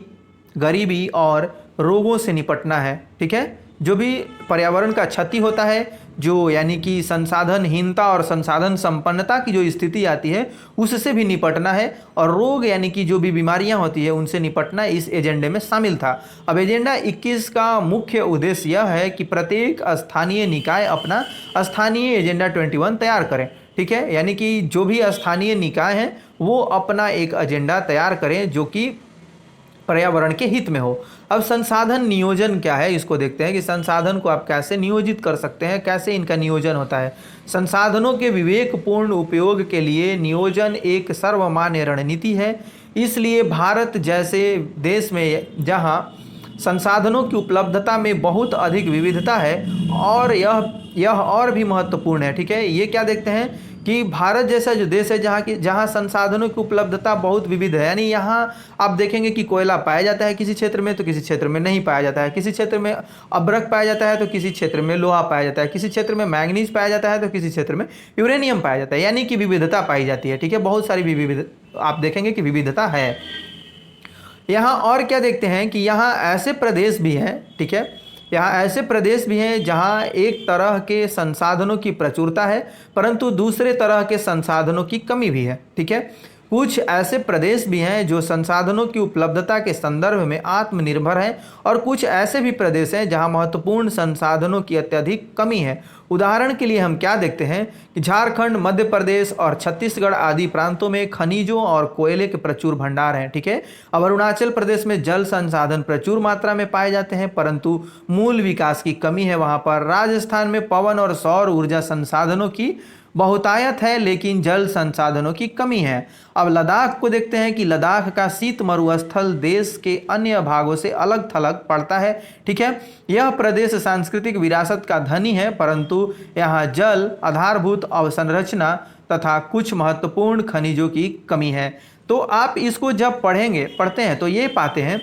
A: गरीबी और रोगों से निपटना है। ठीक है, जो भी पर्यावरण का क्षति होता है, जो यानी कि संसाधनहीनता और संसाधन संपन्नता की जो स्थिति आती है, उससे भी निपटना है, और रोग यानी कि जो भी बीमारियां होती है उनसे निपटना इस एजेंडे में शामिल था। अब एजेंडा 21 का मुख्य उद्देश्य यह है कि प्रत्येक स्थानीय निकाय अपना स्थानीय एजेंडा 21 तैयार करें। ठीक है, यानी कि जो भी स्थानीय निकाय हैं वो अपना एक एजेंडा तैयार करें जो कि पर्यावरण के हित में हो। अब संसाधन नियोजन क्या है, इसको देखते हैं कि संसाधन को आप कैसे नियोजित कर सकते हैं, कैसे इनका नियोजन होता है। संसाधनों के विवेकपूर्ण उपयोग के लिए नियोजन एक सर्वमान्य रणनीति है। इसलिए भारत जैसे देश में जहां संसाधनों की उपलब्धता में बहुत अधिक विविधता है, और यह और भी महत्वपूर्ण है। ठीक है, ये क्या देखते हैं कि भारत जैसा जो देश है जहाँ संसाधनों की उपलब्धता बहुत विविध है, यानी यहाँ आप देखेंगे कि कोयला पाया जाता है किसी क्षेत्र में तो किसी क्षेत्र में नहीं पाया जाता है, किसी क्षेत्र में अभ्रक पाया जाता है तो किसी क्षेत्र में लोहा पाया जाता है, किसी क्षेत्र में मैंगनीज पाया जाता है तो किसी क्षेत्र में यूरेनियम पाया जाता है, यानी कि विविधता पाई जाती है। ठीक है, बहुत सारी आप देखेंगे कि विविधता है यहाँ। और क्या देखते हैं कि यहाँ ऐसे प्रदेश भी हैं, ठीक है, यहाँ ऐसे प्रदेश भी हैं जहाँ एक तरह के संसाधनों की प्रचुरता है परंतु दूसरे तरह के संसाधनों की कमी भी है। ठीक है, कुछ ऐसे प्रदेश भी हैं जो संसाधनों की उपलब्धता के संदर्भ में आत्मनिर्भर हैं, और कुछ ऐसे भी प्रदेश हैं जहां महत्वपूर्ण संसाधनों की अत्यधिक कमी है। उदाहरण के लिए हम क्या देखते हैं कि झारखंड, मध्य प्रदेश और छत्तीसगढ़ आदि प्रांतों में खनिजों और कोयले के प्रचुर भंडार हैं। ठीक है, अब अरुणाचल प्रदेश में जल संसाधन प्रचुर मात्रा में पाए जाते हैं परंतु मूल विकास की कमी है वहाँ पर। राजस्थान में पवन और सौर ऊर्जा संसाधनों की बहुतायत है लेकिन जल संसाधनों की कमी है। अब लद्दाख को देखते हैं कि लद्दाख का शीत मरुस्थल देश के अन्य भागों से अलग थलग पड़ता है। ठीक है, यह प्रदेश सांस्कृतिक विरासत का धनी है परंतु यहाँ जल, आधारभूत अवसंरचना तथा कुछ महत्वपूर्ण खनिजों की कमी है। तो आप इसको जब पढ़ते हैं तो ये पाते हैं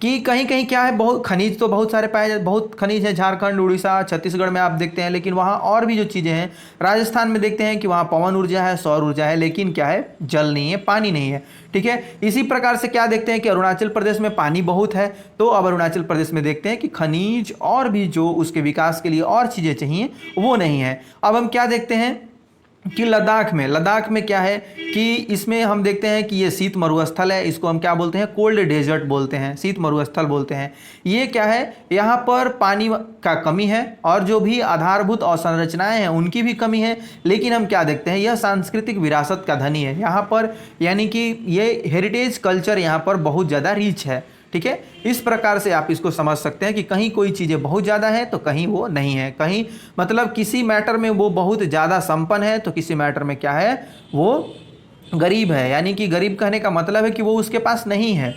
A: कि कहीं कहीं क्या है, बहुत खनिज तो बहुत सारे पाए जाते, बहुत खनिज है झारखंड, उड़ीसा, छत्तीसगढ़ में आप देखते हैं, लेकिन वहाँ और भी जो चीज़ें हैं, राजस्थान में देखते हैं कि वहाँ पवन ऊर्जा है, सौर ऊर्जा है, लेकिन क्या है, जल नहीं है, पानी नहीं है। ठीक है, इसी प्रकार से क्या देखते हैं कि अरुणाचल प्रदेश में पानी बहुत है, तो अब अरुणाचल प्रदेश में देखते हैं कि खनिज और भी जो उसके विकास के लिए और चीज़ें चाहिए वो नहीं है। अब हम क्या देखते हैं कि लद्दाख में क्या है कि इसमें हम देखते हैं कि ये शीत मरुस्थल है, इसको हम क्या बोलते हैं, कोल्ड डेजर्ट बोलते हैं, शीत मरुस्थल बोलते हैं। ये क्या है, यहाँ पर पानी का कमी है और जो भी आधारभूत अवसंरचनाएं हैं उनकी भी कमी है, लेकिन हम क्या देखते हैं, यह सांस्कृतिक विरासत का धनी है यहाँ पर, यानी कि ये हेरिटेज कल्चर यहाँ पर बहुत ज़्यादा रिच है। ठीक है, इस प्रकार से आप इसको समझ सकते हैं कि कहीं कोई चीज़ें बहुत ज़्यादा है तो कहीं वो नहीं है, कहीं मतलब किसी मैटर में वो बहुत ज़्यादा संपन्न है तो किसी मैटर में क्या है, वो गरीब है, यानी कि गरीब कहने का मतलब है कि वो उसके पास नहीं है।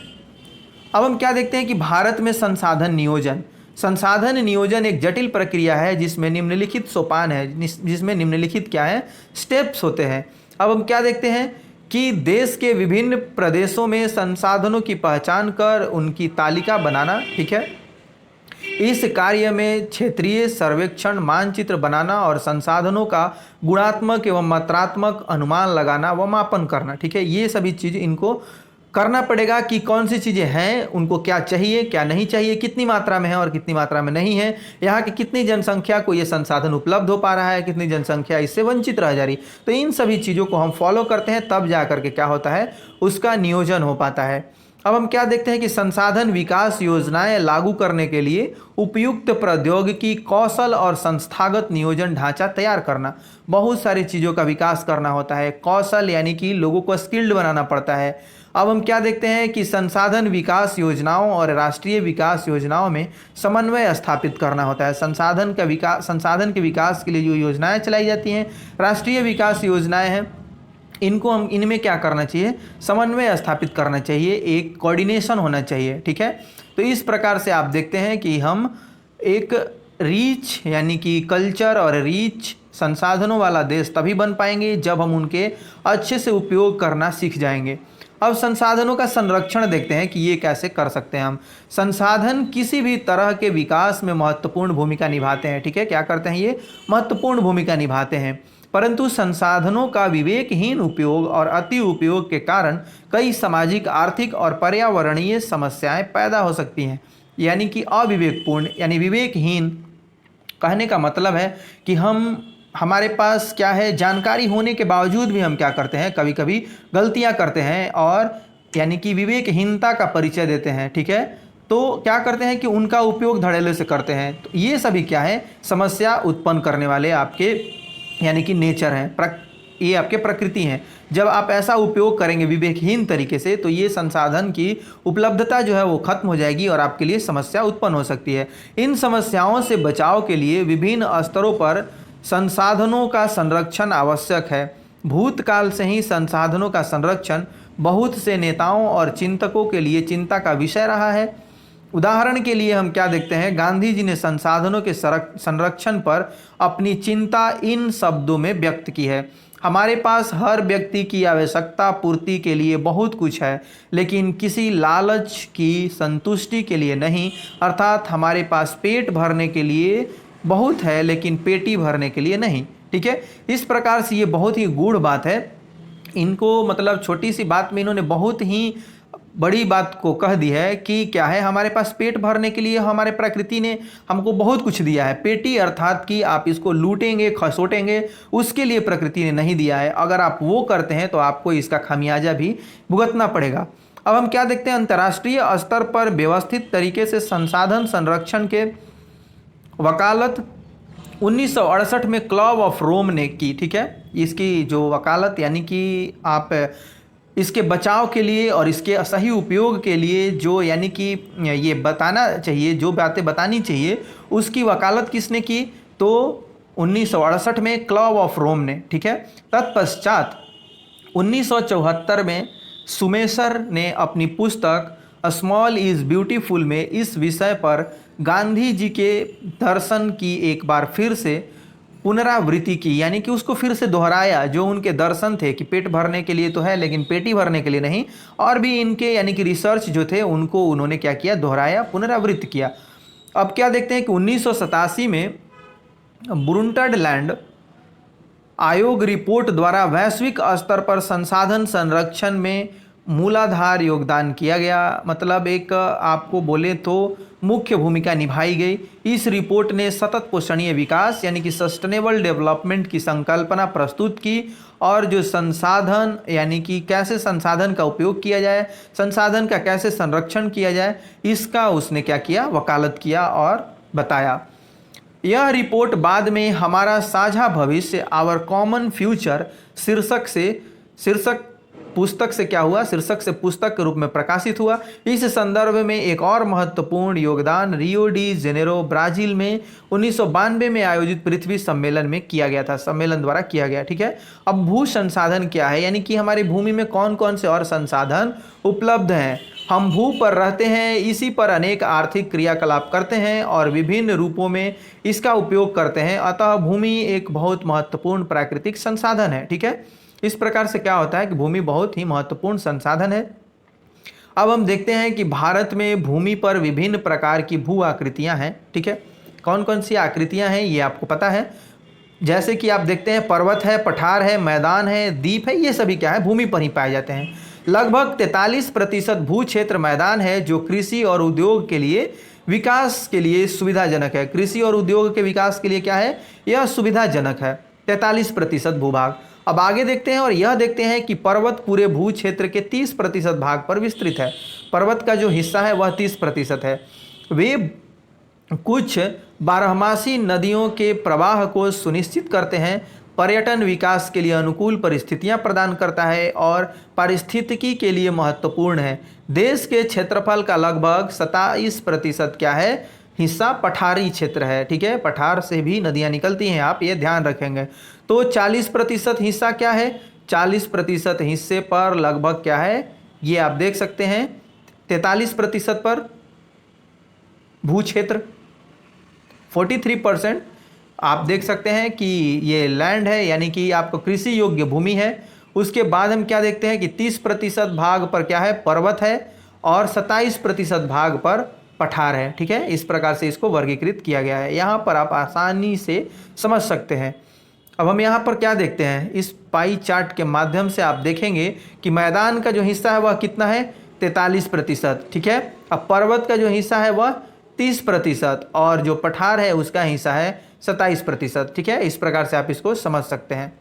A: अब हम क्या देखते हैं कि भारत में संसाधन नियोजन एक जटिल प्रक्रिया है जिसमें निम्नलिखित सोपान है, जिसमें निम्नलिखित क्या है, स्टेप्स होते हैं। अब हम क्या देखते हैं कि देश के विभिन्न प्रदेशों में संसाधनों की पहचान कर उनकी तालिका बनाना। ठीक है, इस कार्य में क्षेत्रीय सर्वेक्षण, मानचित्र बनाना और संसाधनों का गुणात्मक एवं मात्रात्मक अनुमान लगाना व मापन करना। ठीक है, ये सभी चीज़ इनको करना पड़ेगा कि कौन सी चीज़ें हैं, उनको क्या चाहिए क्या नहीं चाहिए, कितनी मात्रा में है और कितनी मात्रा में नहीं है, यहाँ की कितनी जनसंख्या को ये संसाधन उपलब्ध हो पा रहा है, कितनी जनसंख्या इससे वंचित रह जा रही। तो इन सभी चीज़ों को हम फॉलो करते हैं तब जा करके क्या होता है, उसका नियोजन हो पाता है। अब हम क्या देखते हैं कि संसाधन विकास योजनाएं लागू करने के लिए उपयुक्त प्रौद्योगिकी, कौशल और संस्थागत नियोजन ढांचा तैयार करना। बहुत सारी चीज़ों का विकास करना होता है। कौशल यानी कि लोगों को स्किल्ड बनाना पड़ता है। अब हम क्या देखते हैं कि संसाधन विकास योजनाओं और राष्ट्रीय विकास योजनाओं में समन्वय स्थापित करना होता है। संसाधन के विकास के लिए जो योजनाएं चलाई जाती हैं, राष्ट्रीय विकास योजनाएं हैं, इनमें क्या करना चाहिए, समन्वय स्थापित करना चाहिए, एक कोऑर्डिनेशन होना चाहिए। ठीक है, तो इस प्रकार से आप देखते हैं कि हम एक रीच यानी कि कल्चर और रीच संसाधनों वाला देश तभी बन पाएंगे जब हम उनके अच्छे से उपयोग करना सीख जाएंगे। अब संसाधनों का संरक्षण देखते हैं कि ये कैसे कर सकते हैं हम। संसाधन किसी भी तरह के विकास में महत्वपूर्ण भूमिका निभाते हैं। ठीक है, क्या करते हैं, ये महत्वपूर्ण भूमिका निभाते हैं, परंतु संसाधनों का विवेकहीन उपयोग और अति उपयोग के कारण कई सामाजिक, आर्थिक और पर्यावरणीय समस्याएं पैदा हो सकती हैं। यानी कि अविवेकपूर्ण यानी विवेकहीन कहने का मतलब है कि हमारे पास क्या है, जानकारी होने के बावजूद भी हम क्या करते हैं, कभी कभी गलतियां करते हैं और यानी कि विवेकहीनता का परिचय देते हैं। ठीक है, तो क्या करते हैं कि उनका उपयोग धड़ल्ले से करते हैं। तो ये सभी क्या है, समस्या उत्पन्न करने वाले आपके यानी कि नेचर हैं, ये आपके प्रकृति हैं। जब आप ऐसा उपयोग करेंगे विवेकहीन तरीके से तो ये संसाधन की उपलब्धता जो है वो खत्म हो जाएगी और आपके लिए समस्या उत्पन्न हो सकती है। इन समस्याओं से बचाव के लिए विभिन्न स्तरों पर संसाधनों का संरक्षण आवश्यक है। भूतकाल से ही संसाधनों का संरक्षण बहुत से नेताओं और चिंतकों के लिए चिंता का विषय रहा है। उदाहरण के लिए हम क्या देखते हैं, गांधी जी ने संसाधनों के संरक्षण पर अपनी चिंता इन शब्दों में व्यक्त की है। हमारे पास हर व्यक्ति की आवश्यकता पूर्ति के लिए बहुत कुछ है, लेकिन किसी लालच की संतुष्टि के लिए नहीं। अर्थात हमारे पास पेट भरने के लिए बहुत है लेकिन पेटी भरने के लिए नहीं। ठीक है, इस प्रकार से ये बहुत ही गूढ़ बात है। इनको मतलब छोटी सी बात में इन्होंने बहुत ही बड़ी बात को कह दी है कि क्या है, हमारे पास पेट भरने के लिए हमारे प्रकृति ने हमको बहुत कुछ दिया है। पेटी अर्थात कि आप इसको लूटेंगे, खसोटेंगे, उसके लिए प्रकृति ने नहीं दिया है। अगर आप वो करते हैं तो आपको इसका खामियाजा भी भुगतना पड़ेगा। अब हम क्या देखते हैं, अंतर्राष्ट्रीय स्तर पर व्यवस्थित तरीके से संसाधन संरक्षण के वकालत 1968 में क्लब ऑफ रोम ने की। ठीक है, इसकी जो वकालत यानी कि आप इसके बचाव के लिए और इसके सही उपयोग के लिए जो यानी कि ये बताना चाहिए, जो बातें बतानी चाहिए, उसकी वकालत किसने की, तो 1968 में क्लब ऑफ रोम ने। ठीक है, तत्पश्चात 1974 में सुमेसर ने अपनी पुस्तक स्मॉल इज़ ब्यूटीफुल में इस विषय पर गांधी जी के दर्शन की एक बार फिर से पुनरावृत्ति की, यानी कि उसको फिर से दोहराया। जो उनके दर्शन थे कि पेट भरने के लिए तो है लेकिन पेटी भरने के लिए नहीं, और भी इनके यानी कि रिसर्च जो थे उनको उन्होंने क्या किया, दोहराया, पुनरावृत्ति किया। अब क्या देखते हैं कि 1987 में ब्रुंटलैंड आयोग रिपोर्ट द्वारा वैश्विक स्तर पर संसाधन संरक्षण में मूलाधार योगदान किया गया, मतलब एक आपको बोले तो मुख्य भूमिका निभाई गई। इस रिपोर्ट ने सतत पोषणीय विकास यानी कि सस्टेनेबल डेवलपमेंट की संकल्पना प्रस्तुत की और जो संसाधन यानी कि कैसे संसाधन का उपयोग किया जाए, संसाधन का कैसे संरक्षण किया जाए, इसका उसने क्या किया, वकालत किया और बताया। यह रिपोर्ट बाद में हमारा साझा भविष्य आवर कॉमन फ्यूचर शीर्षक पुस्तक से क्या हुआ, शीर्षक से पुस्तक के रूप में प्रकाशित हुआ। इस संदर्भ में एक और महत्वपूर्ण योगदान रियो डी जेनेरो ब्राजील में 1992 में आयोजित पृथ्वी सम्मेलन में किया गया था, सम्मेलन द्वारा किया गया। ठीक है, अब भू संसाधन क्या है, यानी कि हमारी भूमि में कौन कौन से और संसाधन उपलब्ध हैं। हम भू पर रहते हैं, इसी पर अनेक आर्थिक क्रियाकलाप करते हैं और विभिन्न रूपों में इसका उपयोग करते हैं। अतः भूमि एक बहुत महत्वपूर्ण प्राकृतिक संसाधन है। ठीक है, इस प्रकार से क्या होता है कि भूमि बहुत ही महत्वपूर्ण संसाधन है। अब हम देखते हैं कि भारत में भूमि पर विभिन्न प्रकार की भू आकृतियां हैं। ठीक है, कौन कौन सी आकृतियां हैं ये आपको पता है। जैसे कि आप देखते हैं पर्वत है, पठार है, मैदान है, द्वीप है, ये सभी क्या है, भूमि पर ही पाए जाते हैं। लगभग 43% भू क्षेत्र मैदान है जो कृषि और उद्योग के लिए विकास के लिए सुविधाजनक है। कृषि और उद्योग के विकास के लिए क्या है, यह सुविधाजनक है। 43% भूभाग। अब आगे देखते हैं और यह देखते हैं कि पर्वत पूरे भू क्षेत्र के 30% भाग पर विस्तृत है। पर्वत का जो हिस्सा है वह 30% है। वे कुछ बारहमासी नदियों के प्रवाह को सुनिश्चित करते हैं, पर्यटन विकास के लिए अनुकूल परिस्थितियां प्रदान करता है और पारिस्थितिकी के लिए महत्वपूर्ण है। देश के क्षेत्रफल का लगभग 27% क्या है, हिस्सा पठारी क्षेत्र है। ठीक है, पठार से भी नदियां निकलती हैं, आप ये ध्यान रखेंगे। तो 40% हिस्सा क्या है, 40% हिस्से पर लगभग क्या है, ये आप देख सकते हैं 43% पर भू क्षेत्र, 43% आप देख सकते हैं कि ये लैंड है, यानी कि आपको कृषि योग्य भूमि है। उसके बाद हम क्या देखते हैं कि 30% भाग पर क्या है, पर्वत है और 27% भाग पर पठार है। ठीक है, इस प्रकार से इसको वर्गीकृत किया गया है, यहाँ पर आप आसानी से समझ सकते हैं। अब हम यहाँ पर क्या देखते हैं, इस पाई चार्ट के माध्यम से आप देखेंगे कि मैदान का जो हिस्सा है वह कितना है, 43%। ठीक है, अब पर्वत का जो हिस्सा है वह 30% और जो पठार है उसका हिस्सा है 27%। ठीक है, इस प्रकार से आप इसको समझ सकते हैं।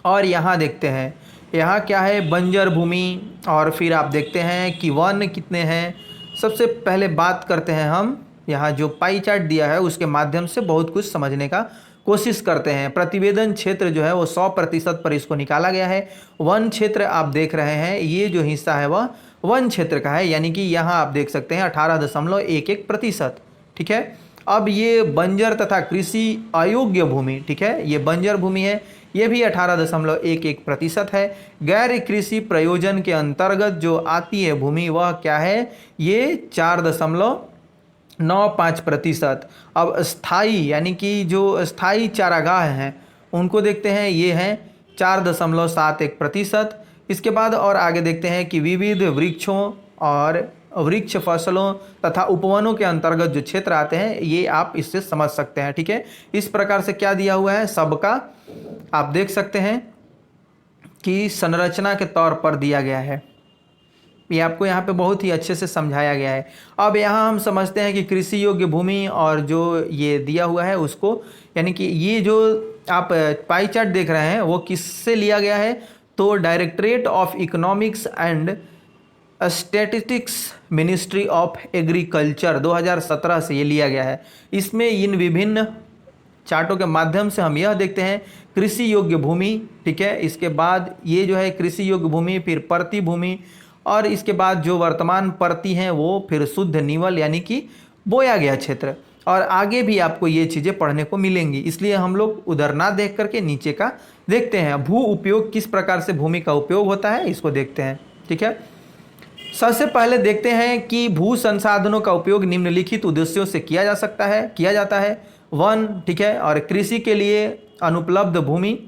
A: और यहाँ देखते हैं, यहाँ क्या है, बंजर भूमि, और फिर आप देखते हैं कि वन कितने हैं। सबसे पहले बात करते हैं हम, यहाँ जो पाई चार्ट दिया है उसके माध्यम से बहुत कुछ समझने का कोशिश करते हैं। प्रतिवेदन क्षेत्र जो है वो 100% पर इसको निकाला गया है। वन क्षेत्र आप देख रहे हैं, ये जो हिस्सा है वह वन क्षेत्र का है, यानी कि यहाँ आप देख सकते हैं 18.11%। ठीक है, अब ये बंजर तथा कृषि अयोग्य भूमि, ठीक है, ये बंजर भूमि है, ये भी 18.11% है। गैर कृषि प्रयोजन के अंतर्गत जो आती है भूमि वह क्या है, ये 4.95%। अब स्थाई यानी कि जो स्थाई चारागाह हैं उनको देखते हैं, ये हैं 4.71%। इसके बाद और आगे देखते हैं कि विविध वृक्षों और वृक्ष फसलों तथा उपवनों के अंतर्गत जो क्षेत्र आते हैं ये आप इससे समझ सकते हैं। ठीक है, इस प्रकार से क्या दिया हुआ है, सबका आप देख सकते हैं कि संरचना के तौर पर दिया गया है। ये आपको यहाँ पे बहुत ही अच्छे से समझाया गया है। अब यहाँ हम समझते हैं कि कृषि योग्य भूमि और जो ये दिया हुआ है उसको, यानी कि ये जो आप पाई चार्ट देख रहे हैं वो किससे लिया गया है, तो directorate of economics and statistics ministry of agriculture 2017 से ये लिया गया है। इसमें इन विभिन्न चार्टों के माध्यम से हम यह देखते हैं कृषि योग्य भूमि, ठीक है, इसके बाद ये जो है कृषि योग्य भूमि, फिर परती भूमि, और इसके बाद जो वर्तमान परती हैं वो फिर शुद्ध नीवल यानी कि बोया गया क्षेत्र, और आगे भी आपको ये चीज़ें पढ़ने को मिलेंगी, इसलिए हम लोग उधर ना देख करके नीचे का देखते हैं। भू उपयोग, किस प्रकार से भूमि का उपयोग होता है इसको देखते हैं। ठीक है, सबसे पहले देखते हैं कि भू संसाधनों का उपयोग निम्नलिखित उद्देश्यों से किया जाता है। वन, ठीक है, और कृषि के लिए अनुपलब्ध भूमि,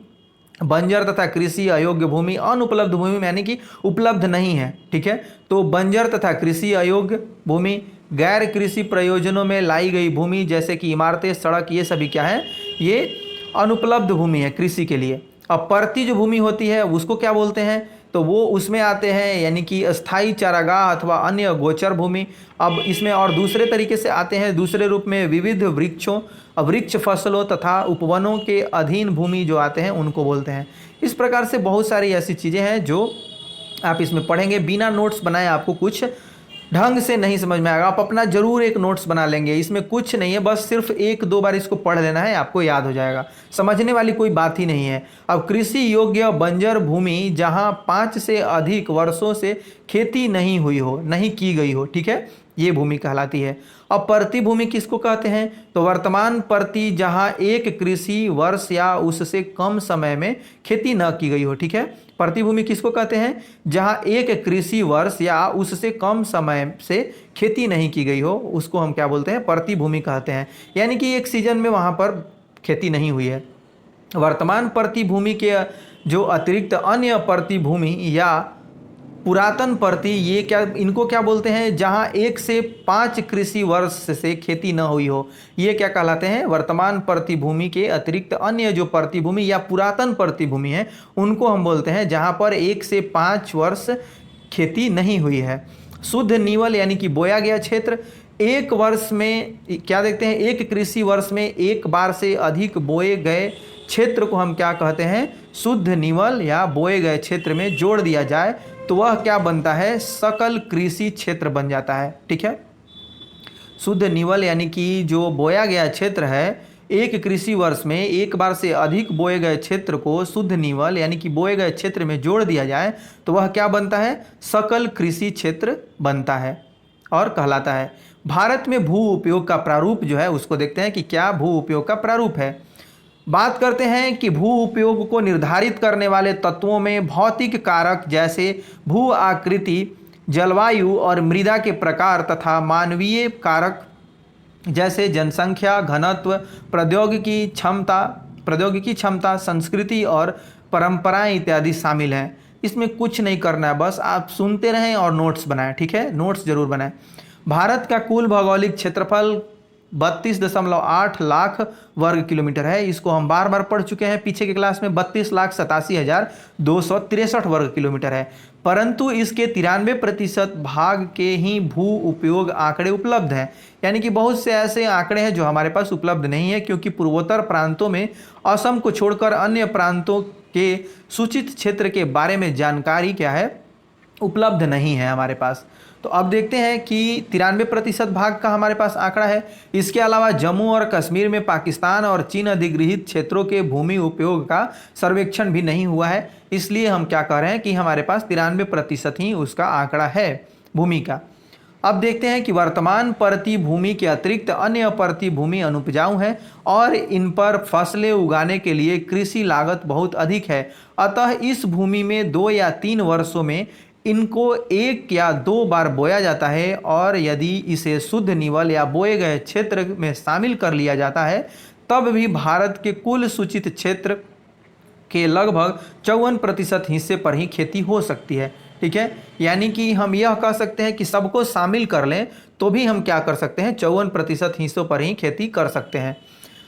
A: बंजर तथा कृषि अयोग्य भूमि, अनुपलब्ध भूमि यानी कि उपलब्ध नहीं है। ठीक है, तो बंजर तथा कृषि अयोग्य भूमि, गैर कृषि प्रयोजनों में लाई गई भूमि जैसे कि इमारतें, सड़क, ये सभी क्या है, ये अनुपलब्ध भूमि है कृषि के लिए। अब परती जो भूमि होती है उसको क्या बोलते हैं, तो वो उसमें आते हैं यानी कि अस्थाई चारागाह अथवा अन्य गोचर भूमि। अब इसमें और दूसरे तरीके से आते हैं, दूसरे रूप में विविध वृक्षों, वृक्ष फसलों तथा उपवनों के अधीन भूमि जो आते हैं उनको बोलते हैं। इस प्रकार से बहुत सारी ऐसी चीज़ें हैं जो आप इसमें पढ़ेंगे। बिना नोट्स बनाए आपको कुछ ढंग से नहीं समझ में आएगा। आप अपना जरूर एक नोट्स बना लेंगे, इसमें कुछ नहीं है, बस सिर्फ 1-2 बार इसको पढ़ लेना है, आपको याद हो जाएगा, समझने वाली कोई बात ही नहीं है। अब कृषि योग्य बंजर भूमि जहां 5 से अधिक वर्षों से खेती नहीं हुई हो, नहीं की गई हो, ठीक है, ये भूमि कहलाती है। अब परती भूमि किसको कहते हैं, तो वर्तमान परती जहां एक कृषि वर्ष या उससे कम समय में खेती न की गई हो। ठीक है, परती भूमि किसको कहते हैं, जहां एक कृषि वर्ष या उससे कम समय से खेती नहीं की गई हो, उसको हम क्या बोलते हैं, परती भूमि कहते हैं, यानी कि एक सीजन में वहां पर खेती नहीं हुई है। वर्तमान परती भूमि के जो अतिरिक्त अन्य परती भूमि या पुरातन परती, ये क्या, इनको क्या बोलते हैं, जहां 1 से 5 कृषि वर्ष से खेती न हुई हो, ये क्या कहलाते हैं, वर्तमान परती भूमि के अतिरिक्त अन्य जो परती भूमि या पुरातन परती भूमि है उनको हम बोलते हैं जहां पर 1 से 5 वर्ष खेती नहीं हुई है। शुद्ध नीवल यानी कि बोया गया क्षेत्र, एक वर्ष में क्या देखते हैं, एक कृषि वर्ष में एक बार से अधिक बोए गए क्षेत्र को हम क्या कहते हैं, शुद्ध निवल या बोए गए क्षेत्र में जोड़ दिया जाए तो वह क्या बनता है, सकल कृषि क्षेत्र बन जाता है। ठीक है, शुद्ध निवल यानी कि जो बोया गया क्षेत्र है, एक कृषि वर्ष में एक बार से अधिक बोए गए क्षेत्र को शुद्ध निवल यानी कि बोए गए क्षेत्र में जोड़ दिया जाए तो वह क्या बनता है, सकल कृषि क्षेत्र बनता है और कहलाता है। भारत में भू उपयोग का प्रारूप जो है उसको देखते हैं कि क्या भू उपयोग का प्रारूप है। बात करते हैं कि भू उपयोग को निर्धारित करने वाले तत्वों में भौतिक कारक जैसे भू आकृति, जलवायु और मृदा के प्रकार तथा मानवीय कारक जैसे जनसंख्या, घनत्व, प्रौद्योगिकी क्षमता, संस्कृति और परंपराएं इत्यादि शामिल हैं। इसमें कुछ नहीं करना है, बस आप सुनते रहें और नोट्स बनाएं। ठीक है, नोट्स जरूर बनाएं। भारत का कुल भौगोलिक क्षेत्रफल 32.8 लाख वर्ग किलोमीटर है। इसको हम बार बार पढ़ चुके हैं पीछे के क्लास में। 32,87,263 वर्ग किलोमीटर है, परंतु इसके 93% भाग के ही भू उपयोग आंकड़े उपलब्ध हैं। यानी कि बहुत से ऐसे आंकड़े हैं जो हमारे पास उपलब्ध नहीं है, क्योंकि पूर्वोत्तर प्रांतों में असम को छोड़कर अन्य प्रांतों के सूचित क्षेत्र के बारे में जानकारी क्या है, उपलब्ध नहीं है हमारे पास। तो अब देखते हैं कि 93% भाग का हमारे पास आंकड़ा है। इसके अलावा जम्मू और कश्मीर में पाकिस्तान और चीन अधिगृहित क्षेत्रों के भूमि उपयोग का सर्वेक्षण भी नहीं हुआ है, इसलिए हम क्या कह रहे हैं कि हमारे पास 93% ही उसका आंकड़ा है भूमि का। अब देखते हैं कि वर्तमान परती भूमि के अतिरिक्त अन्य परती भूमि अनुपजाऊ है और इन पर फसलें उगाने के लिए कृषि लागत बहुत अधिक है। अतः इस भूमि में 2 या 3 वर्षों में इनको 1 या 2 बार बोया जाता है, और यदि इसे शुद्ध निवल या बोए गए क्षेत्र में शामिल कर लिया जाता है तब भी भारत के कुल सूचित क्षेत्र के लगभग 54% हिस्से पर ही खेती हो सकती है। ठीक है, यानी कि हम यह कह सकते हैं कि सबको शामिल कर लें तो भी हम क्या कर सकते हैं, 54% हिस्सों पर ही खेती कर सकते हैं।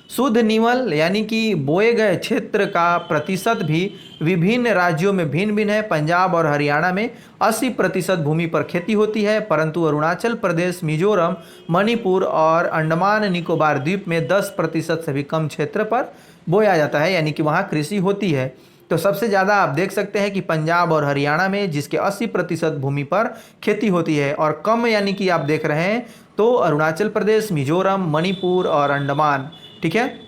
A: शुद्ध निवल यानी कि बोए गए क्षेत्र का प्रतिशत भी विभिन्न राज्यों में भिन्न भिन्न है। पंजाब और हरियाणा में 80% भूमि पर खेती होती है, परंतु अरुणाचल प्रदेश, मिजोरम, मणिपुर और अंडमान निकोबार द्वीप में 10% से भी कम क्षेत्र पर बोया जाता है, यानी कि वहाँ कृषि होती है। तो सबसे ज़्यादा आप देख सकते हैं कि पंजाब और हरियाणा में, जिसके 80% भूमि पर खेती होती है, और कम यानी कि आप देख रहे हैं तो अरुणाचल प्रदेश, मिजोरम, मणिपुर और अंडमान। ठीक है,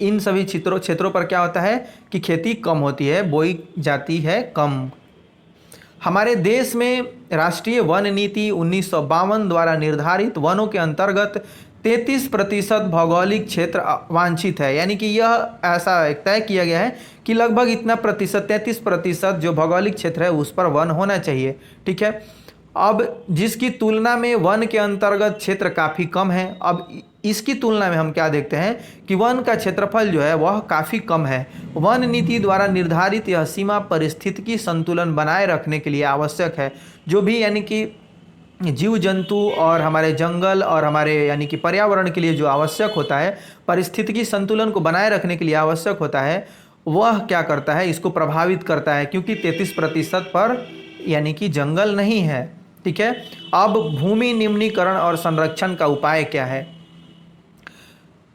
A: इन सभी क्षेत्रों पर क्या होता है कि खेती कम होती है, बोई जाती है कम। हमारे देश में राष्ट्रीय वन नीति 1952 द्वारा निर्धारित वनों के अंतर्गत 33% भौगोलिक क्षेत्र वांछित है, यानी कि यह ऐसा तय किया गया है कि लगभग इतना प्रतिशत 33% जो भौगोलिक क्षेत्र है उस पर वन होना चाहिए। ठीक है, अब जिसकी तुलना में वन के अंतर्गत क्षेत्र काफ़ी कम है। अब इसकी तुलना में हम क्या देखते हैं कि वन का क्षेत्रफल जो है वह काफ़ी कम है। वन नीति द्वारा निर्धारित यह सीमा पारिस्थितिकी संतुलन बनाए रखने के लिए आवश्यक है। जो भी यानी कि जीव जंतु और हमारे जंगल और हमारे यानी कि पर्यावरण के लिए जो आवश्यक होता है, पारिस्थितिकी संतुलन को बनाए रखने के लिए आवश्यक होता है, वह क्या करता है, इसको प्रभावित करता है, क्योंकि 33% पर यानी कि जंगल नहीं है। ठीक है, अब भूमि निम्नीकरण और संरक्षण का उपाय क्या है।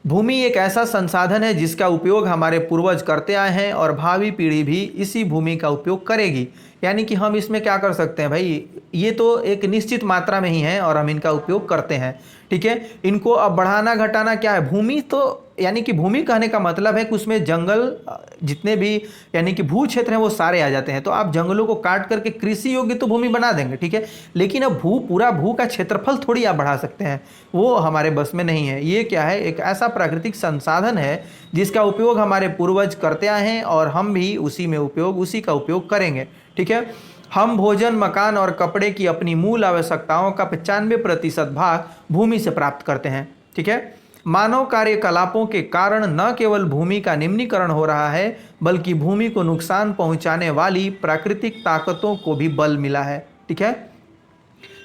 A: भूमि एक ऐसा संसाधन है जिसका उपयोग हमारे पूर्वज करते आए हैं और भावी पीढ़ी भी इसी भूमि का उपयोग करेगी। यानी कि हम इसमें क्या कर सकते हैं भाई, ये तो एक निश्चित मात्रा में ही है और हम इनका उपयोग करते हैं। ठीक है, इनको अब बढ़ाना घटाना क्या है, भूमि तो यानी कि भूमि कहने का मतलब है कि उसमें जंगल जितने भी यानी कि भू क्षेत्र हैं वो सारे आ जाते हैं। तो आप जंगलों को काट करके कृषि योग्य तो भूमि बना देंगे। ठीक है, लेकिन अब पूरा भू का क्षेत्रफल थोड़ी आप बढ़ा सकते हैं, वो हमारे बस में नहीं है। ये क्या है, एक ऐसा प्राकृतिक संसाधन है जिसका उपयोग हमारे पूर्वज करते आए हैं और हम भी उसी का उपयोग करेंगे। ठीक है, हम भोजन, मकान और कपड़े की अपनी मूल आवश्यकताओं का 95% भाग भूमि से प्राप्त करते हैं। ठीक है, मानव कार्यकलापों के कारण न केवल भूमि का निम्नीकरण हो रहा है, बल्कि भूमि को नुकसान पहुंचाने वाली प्राकृतिक ताकतों को भी बल मिला है। ठीक है,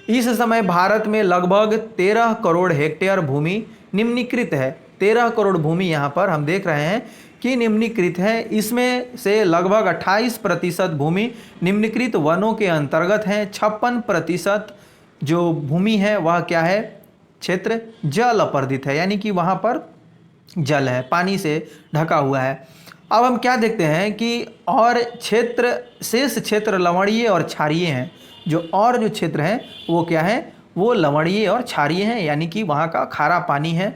A: इस समय भारत में लगभग 13 करोड़ हेक्टेयर भूमि निम्नीकृत है। 13 करोड़ भूमि यहाँ पर हम देख रहे हैं कि निम्नीकृत है। इसमें से लगभग 28% भूमि निम्नीकृत वनों के अंतर्गत है। 56% जो भूमि है वह क्या है, क्षेत्र जल अपर्दित है, यानी कि वहाँ पर जल है, पानी से ढका हुआ है। अब हम क्या देखते हैं कि और क्षेत्र, शेष क्षेत्र लवणीय और क्षारीय हैं। जो और जो क्षेत्र हैं वो क्या है, वो लवणीय और क्षारीय हैं, यानी कि वहाँ का खारा पानी है।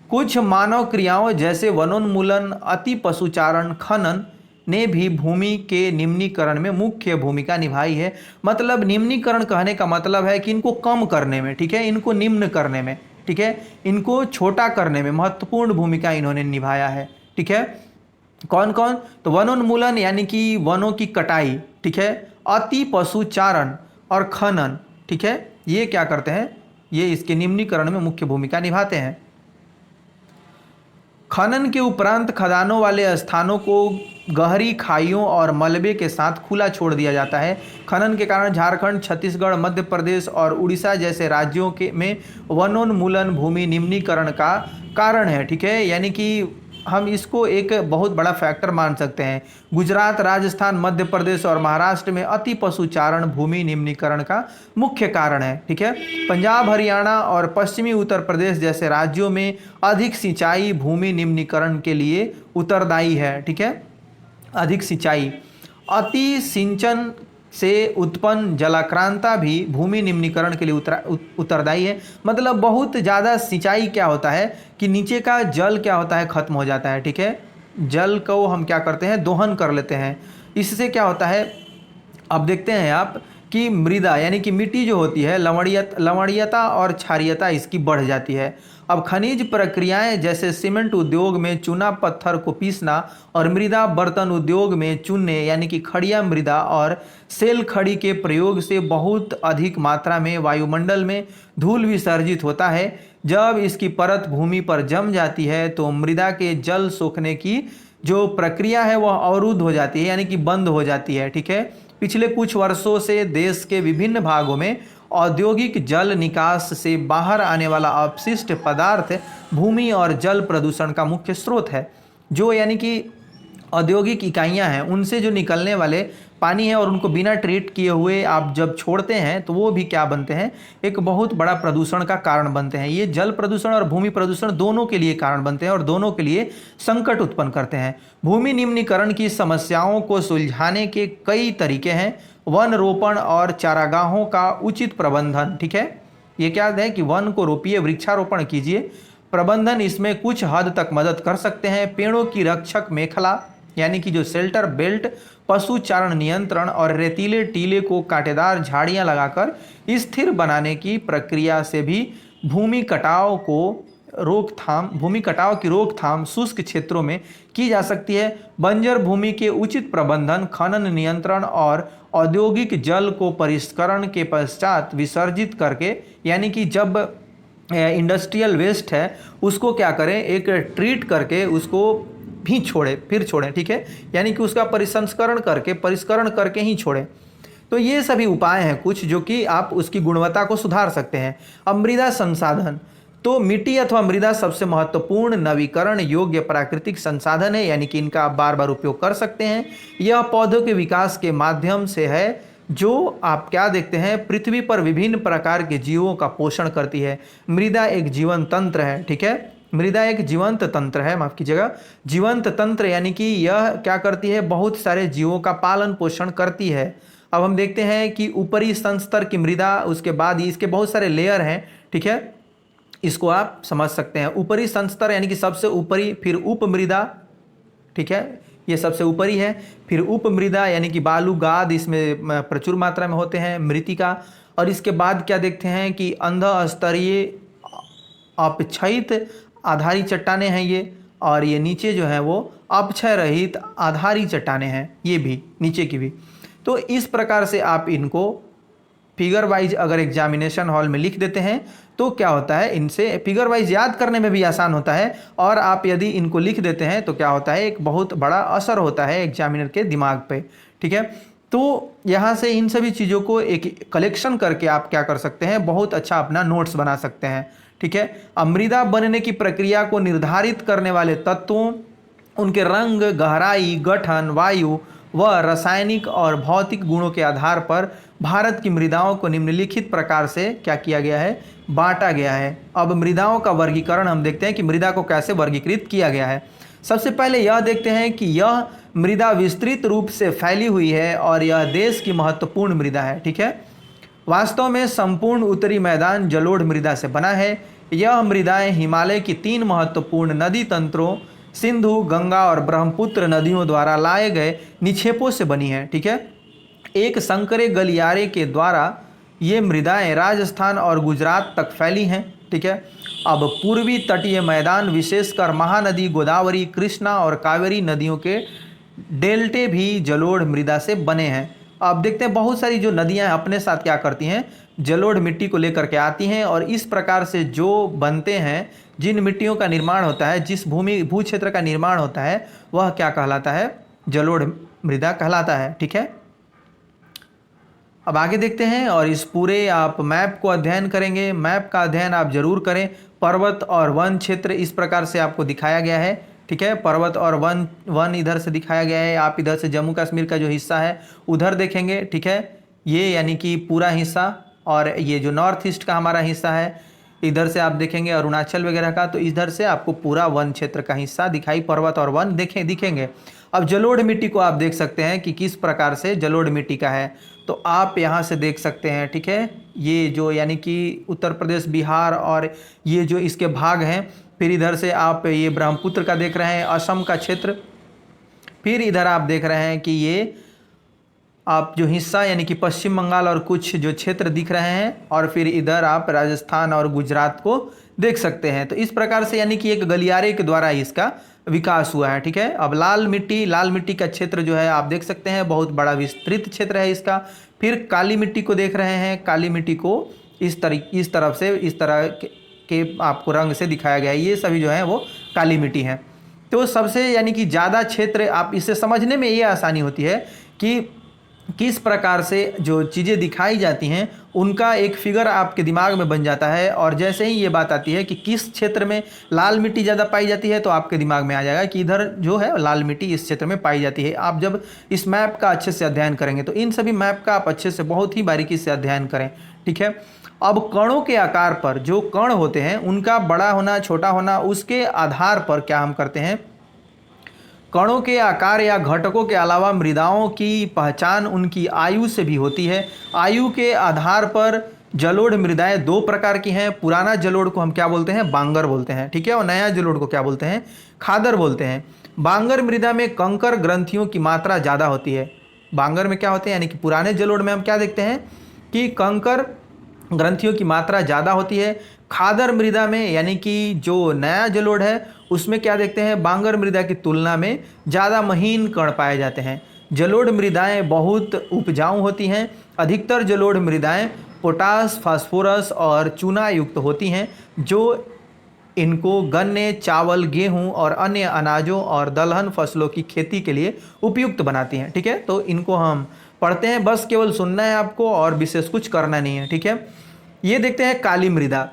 A: कुछ मानव क्रियाओं जैसे वनोन्मूलन, अति पशुचारण, खनन ने भी भूमि के निम्नीकरण में मुख्य भूमिका निभाई है। मतलब निम्नीकरण कहने का मतलब है कि इनको कम करने में, ठीक है, इनको निम्न करने में, ठीक है, इनको छोटा करने में महत्वपूर्ण भूमिका इन्होंने निभाया है, ठीक है। कौन कौन, तो वनोन्मूलन यानी कि वनों की कटाई, ठीक है, अति पशुचारण और खनन, ठीक है, ये क्या करते हैं, ये इसके निम्नीकरण में मुख्य भूमिका निभाते हैं। खनन के उपरांत खदानों वाले स्थानों को गहरी खाइयों और मलबे के साथ खुला छोड़ दिया जाता है। खनन के कारण झारखंड, छत्तीसगढ़, मध्य प्रदेश और उड़ीसा जैसे राज्यों के में वनोन्मूलन भूमि निम्नीकरण का कारण है, ठीक है, यानी कि हम इसको एक बहुत बड़ा फैक्टर मान सकते हैं। गुजरात, राजस्थान, मध्य प्रदेश और महाराष्ट्र में अति पशुचारण भूमि निम्नीकरण का मुख्य कारण है, ठीक है। पंजाब, हरियाणा और पश्चिमी उत्तर प्रदेश जैसे राज्यों में अधिक सिंचाई भूमि निम्नीकरण के लिए उत्तरदायी है, ठीक है। अधिक सिंचाई, अति सिंचन से उत्पन्न जलाक्रांता भी भूमि निम्नीकरण के लिए उत्तरदायी है। मतलब बहुत ज़्यादा सिंचाई क्या होता है कि नीचे का जल क्या होता है, खत्म हो जाता है, ठीक है। जल को हम क्या करते हैं, दोहन कर लेते हैं। इससे क्या होता है, अब देखते हैं आप कि मृदा यानी कि मिट्टी जो होती है, लवणीयता और क्षारीयता इसकी बढ़ जाती है। अब खनिज प्रक्रियाएं जैसे सीमेंट उद्योग में चूना पत्थर को पीसना और मृदा बर्तन उद्योग में चूने यानी कि खड़िया मृदा और सेल खड़ी के प्रयोग से बहुत अधिक मात्रा में वायुमंडल में धूल विसर्जित होता है। जब इसकी परत भूमि पर जम जाती है तो मृदा के जल सोखने की जो प्रक्रिया है वह अवरुद्ध हो जाती है, यानी कि बंद हो जाती है, ठीक है। पिछले कुछ वर्षों से देश के विभिन्न भागों में औद्योगिक जल निकास से बाहर आने वाला अपशिष्ट पदार्थ भूमि और जल प्रदूषण का मुख्य स्रोत है। जो यानी कि औद्योगिक इकाइयां हैं उनसे जो निकलने वाले पानी है और उनको बिना ट्रीट किए हुए आप जब छोड़ते हैं तो वो भी क्या बनते हैं, एक बहुत बड़ा प्रदूषण का कारण बनते हैं। ये जल प्रदूषण और भूमि प्रदूषण दोनों के लिए कारण बनते हैं और दोनों के लिए संकट उत्पन्न करते हैं। भूमि निम्नीकरण की समस्याओं को सुलझाने के कई तरीके हैं। वन रोपण और चारागाहों का उचित प्रबंधन, ठीक है, ये क्या है कि वन को रोपिए, वृक्षारोपण कीजिए। प्रबंधन इसमें कुछ हद तक मदद कर सकते हैं। पेड़ों की रक्षक मेखला यानी कि जो शेल्टर बेल्ट, पशु चारण नियंत्रण और रेतीले टीले को कांटेदार झाड़ियां लगाकर स्थिर बनाने की प्रक्रिया से भी भूमि कटाव की रोकथाम शुष्क क्षेत्रों में की जा सकती है। बंजर भूमि के उचित प्रबंधन, खनन नियंत्रण और औद्योगिक जल को परिष्करण के पश्चात विसर्जित करके, यानी कि जब इंडस्ट्रियल वेस्ट है उसको क्या करें, एक ट्रीट करके उसको भी फिर छोड़ें, ठीक है, यानी कि उसका परिष्करण करके ही छोड़ें। तो ये सभी उपाय हैं कुछ जो कि आप उसकी गुणवत्ता को सुधार सकते हैं। अब मृदा संसाधन, तो मिट्टी अथवा मृदा सबसे महत्वपूर्ण नवीकरण योग्य प्राकृतिक संसाधन है, यानी कि इनका आप बार बार उपयोग कर सकते हैं। यह पौधों के विकास के माध्यम से है जो आप क्या देखते हैं, पृथ्वी पर विभिन्न प्रकार के जीवों का पोषण करती है। मृदा एक जीवन तंत्र है, ठीक है, मृदा एक जीवंत तंत्र है, माफ कीजिएगा, जीवंत तंत्र यानी कि यह क्या करती है, बहुत सारे जीवों का पालन पोषण करती है। अब हम देखते हैं कि ऊपरी संस्तर की मृदा, उसके बाद इसके बहुत सारे लेयर हैं, ठीक है, इसको आप समझ सकते हैं। ऊपरी संस्तर यानी कि सबसे ऊपरी, फिर उप मृदा, ठीक है, ये सबसे ऊपरी है, फिर उप मृदा यानी कि बालू गाद इसमें प्रचुर मात्रा में होते हैं, मृतिका, और इसके बाद क्या देखते हैं कि अंध स्तरीय अपक्षयित आधारी चट्टानें हैं ये, और ये नीचे जो है वो अपक्षय रहित आधारी चट्टानें हैं, ये भी नीचे की भी। तो इस प्रकार से आप इनको फिगर वाइज अगर एग्जामिनेशन हॉल में लिख देते हैं तो क्या होता है, इनसे फिगर वाइज याद करने में भी आसान होता है, और आप यदि इनको लिख देते हैं तो क्या होता है, एक बहुत बड़ा असर होता है एग्जामिनर के दिमाग पे, ठीक है। तो यहाँ से इन सभी चीज़ों को एक कलेक्शन करके आप क्या कर सकते हैं, बहुत अच्छा अपना नोट्स बना सकते हैं, ठीक है। अब मृदा बनने की प्रक्रिया को निर्धारित करने वाले तत्वों, उनके रंग, गहराई, गठन, वायु व रासायनिक और भौतिक गुणों के आधार पर भारत की मृदाओं को निम्नलिखित प्रकार से क्या किया गया है, बांटा गया है। अब मृदाओं का वर्गीकरण हम देखते हैं कि मृदा को कैसे वर्गीकृत किया गया है। सबसे पहले यह देखते हैं कि यह मृदा विस्तृत रूप से फैली हुई है और यह देश की महत्वपूर्ण मृदा है। ठीक है, वास्तव में संपूर्ण उत्तरी मैदान जलोढ़ मृदा से बना है। यह मृदाएं हिमालय की 3 महत्वपूर्ण नदी तंत्रों सिंधु, गंगा और ब्रह्मपुत्र नदियों द्वारा लाए गए निक्षेपों से बनी है। ठीक है, एक संकरे गलियारे के द्वारा ये मृदाएं राजस्थान और गुजरात तक फैली हैं। ठीक है, अब पूर्वी तटीय मैदान विशेषकर महानदी गोदावरी, कृष्णा और कावेरी नदियों के डेल्टे भी जलोढ़ मृदा से बने हैं। अब देखते हैं बहुत सारी जो नदियां अपने साथ क्या करती हैं, जलोढ़ मिट्टी को लेकर के आती हैं और इस प्रकार से जो बनते हैं, जिन मिट्टियों का निर्माण होता है, जिस भू क्षेत्र का निर्माण होता है, वह क्या कहलाता है, जलोढ़ मृदा कहलाता है। ठीक है, अब आगे देखते हैं और इस पूरे आप मैप को अध्ययन करेंगे। मैप का अध्ययन आप जरूर करें। पर्वत और वन क्षेत्र इस प्रकार से आपको दिखाया गया है। ठीक है, पर्वत और वन इधर से दिखाया गया है। आप इधर से जम्मू कश्मीर का जो हिस्सा है उधर देखेंगे। ठीक है, ये यानी कि पूरा हिस्सा, और ये जो नॉर्थ ईस्ट का हमारा हिस्सा है इधर से आप देखेंगे अरुणाचल वगैरह का, तो इधर से आपको पूरा वन क्षेत्र का हिस्सा दिखाई पर्वत और वन दिखेंगे। अब जलोढ़ मिट्टी को आप देख सकते हैं कि किस प्रकार से जलोढ़ मिट्टी का है, तो आप यहाँ से देख सकते हैं। ठीक है, ये जो यानी कि उत्तर प्रदेश, बिहार और ये जो इसके भाग हैं, फिर इधर से आप ये ब्रह्मपुत्र का देख रहे हैं, असम का क्षेत्र, फिर इधर आप देख रहे हैं कि ये आप जो हिस्सा यानी कि पश्चिम बंगाल और कुछ जो क्षेत्र दिख रहे हैं, और फिर इधर आप राजस्थान और गुजरात को देख सकते हैं। तो इस प्रकार से यानी कि एक गलियारे के द्वारा इसका विकास हुआ है। ठीक है, अब लाल मिट्टी का क्षेत्र जो है आप देख सकते हैं, बहुत बड़ा विस्तृत क्षेत्र है इसका। फिर काली मिट्टी को देख रहे हैं, काली मिट्टी को इस तरह के आपको रंग से दिखाया गया है। ये सभी जो है वो काली मिट्टी है। तो सबसे यानी कि ज़्यादा क्षेत्र, आप इसे समझने में ये आसानी होती है कि किस प्रकार से जो चीज़ें दिखाई जाती हैं उनका एक फिगर आपके दिमाग में बन जाता है, और जैसे ही ये बात आती है कि किस क्षेत्र में लाल मिट्टी ज़्यादा पाई जाती है, तो आपके दिमाग में आ जाएगा कि इधर जो है लाल मिट्टी इस क्षेत्र में पाई जाती है। आप जब इस मैप का अच्छे से अध्ययन करेंगे तो इन सभी मैप का आप अच्छे से बहुत ही बारीकी से अध्ययन करें। ठीक है, अब कणों के आकार पर, जो कण होते हैं उनका बड़ा होना छोटा होना, उसके आधार पर क्या हम करते हैं, कणों के आकार या घटकों के अलावा मृदाओं की पहचान उनकी आयु से भी होती है। आयु के आधार पर जलोढ़ मृदाएं 2 प्रकार की हैं। पुराना जलोढ़ को हम क्या बोलते हैं, बांगर बोलते हैं। ठीक है, और नया जलोढ़ को क्या बोलते हैं, खादर बोलते हैं। बांगर मृदा में कंकर ग्रंथियों की मात्रा ज़्यादा होती है। बांगर में क्या होते हैं, यानी कि पुराने जलोढ़ में हम क्या देखते हैं कि कंकर ग्रंथियों की मात्रा ज़्यादा होती है। खादर मृदा में यानी कि जो नया जलोढ़ है उसमें क्या देखते हैं, बांगर मृदा की तुलना में ज़्यादा महीन कण पाए जाते हैं। जलोढ़ मृदाएं बहुत उपजाऊ होती हैं। अधिकतर जलोढ़ मृदाएं पोटास, फास्फोरस और चूना युक्त होती हैं, जो इनको गन्ने, चावल, गेहूं और अन्य अनाजों और दलहन फसलों की खेती के लिए उपयुक्त बनाती हैं। ठीक है, तो इनको हम पढ़ते हैं, बस केवल सुनना है आपको और विशेष कुछ करना नहीं है। ठीक है, ये देखते हैं काली मृदा।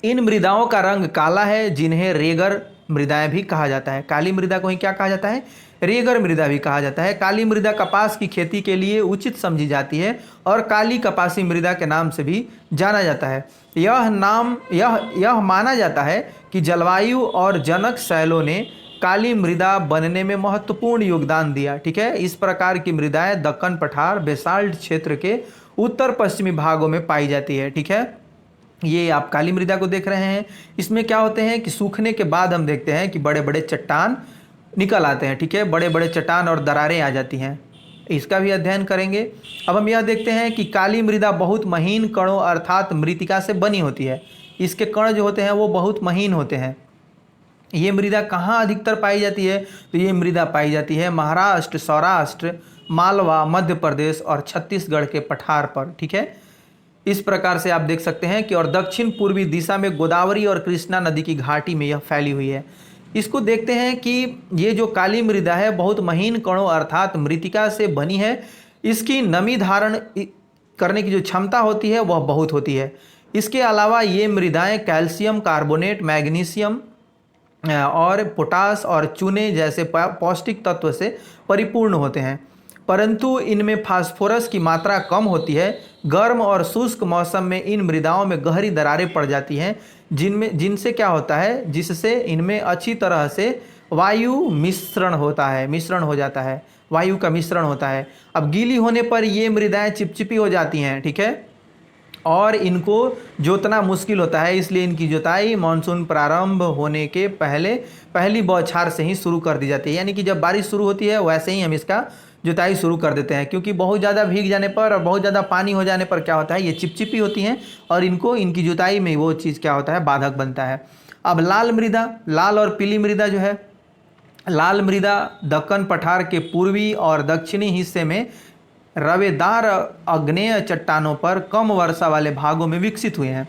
A: इन मृदाओं का रंग काला है, जिन्हें रेगर मृदाएं भी कहा जाता है। काली मृदा को ही क्या कहा जाता है, रेगर मृदा भी कहा जाता है। काली मृदा कपास की खेती के लिए उचित समझी जाती है और काली कपासी मृदा के नाम से भी जाना जाता है। यह माना जाता है कि जलवायु और जनक शैलों ने काली मृदा बनने में महत्वपूर्ण योगदान दिया। ठीक है, इस प्रकार की मृदाएं दक्कन पठार, बेसाल्ट क्षेत्र के उत्तर पश्चिमी भागों में पाई जाती है। ठीक है, ये आप काली मृदा को देख रहे हैं। इसमें क्या होते हैं कि सूखने के बाद हम देखते हैं कि बड़े बड़े चट्टान निकल आते हैं। ठीक है, बड़े बड़े चट्टान और दरारें आ जाती हैं, इसका भी अध्ययन करेंगे। अब हम यह देखते हैं कि काली मृदा बहुत महीन कणों अर्थात मृतिका से बनी होती है। इसके कण जो होते हैं वो बहुत महीन होते हैं। ये मृदा कहाँ अधिकतर पाई जाती है, तो ये मृदा पाई जाती है महाराष्ट्र, सौराष्ट्र, मालवा, मध्य प्रदेश और छत्तीसगढ़ के पठार पर। ठीक है, इस प्रकार से आप देख सकते हैं कि और दक्षिण पूर्वी दिशा में गोदावरी और कृष्णा नदी की घाटी में यह फैली हुई है। इसको देखते हैं कि ये जो काली मृदा है बहुत महीन कणों अर्थात मृतिका से बनी है। इसकी नमी धारण करने की जो क्षमता होती है वह बहुत होती है। इसके अलावा ये मृदाएं कैल्शियम कार्बोनेट, मैग्नीशियम और पोटास और चूने जैसे पौष्टिक तत्व से परिपूर्ण होते हैं, परंतु इनमें फास्फोरस की मात्रा कम होती है। गर्म और शुष्क मौसम में इन मृदाओं में गहरी दरारें पड़ जाती हैं, जिनसे क्या होता है, जिससे इनमें अच्छी तरह से वायु मिश्रण होता है, मिश्रण हो जाता है, वायु का मिश्रण होता है। अब गीली होने पर ये मृदाएं चिपचिपी हो जाती हैं, ठीक है, और इनको जोतना मुश्किल होता है, इसलिए इनकी जुताई मानसून प्रारंभ होने के पहले पहली बौछार से ही शुरू कर दी जाती है। यानी कि जब बारिश शुरू होती है वैसे ही हम इसका जुताई शुरू कर देते हैं, क्योंकि बहुत ज़्यादा भीग जाने पर और बहुत ज़्यादा पानी हो जाने पर क्या होता है, ये चिपचिपी होती हैं और इनकी जुताई में वो चीज़ क्या होता है, बाधक बनता है। अब लाल मृदा, लाल और पीली मृदा जो है, लाल मृदा दक्कन पठार के पूर्वी और दक्षिणी हिस्से में रवेदार आग्नेय चट्टानों पर कम वर्षा वाले भागों में विकसित हुए हैं।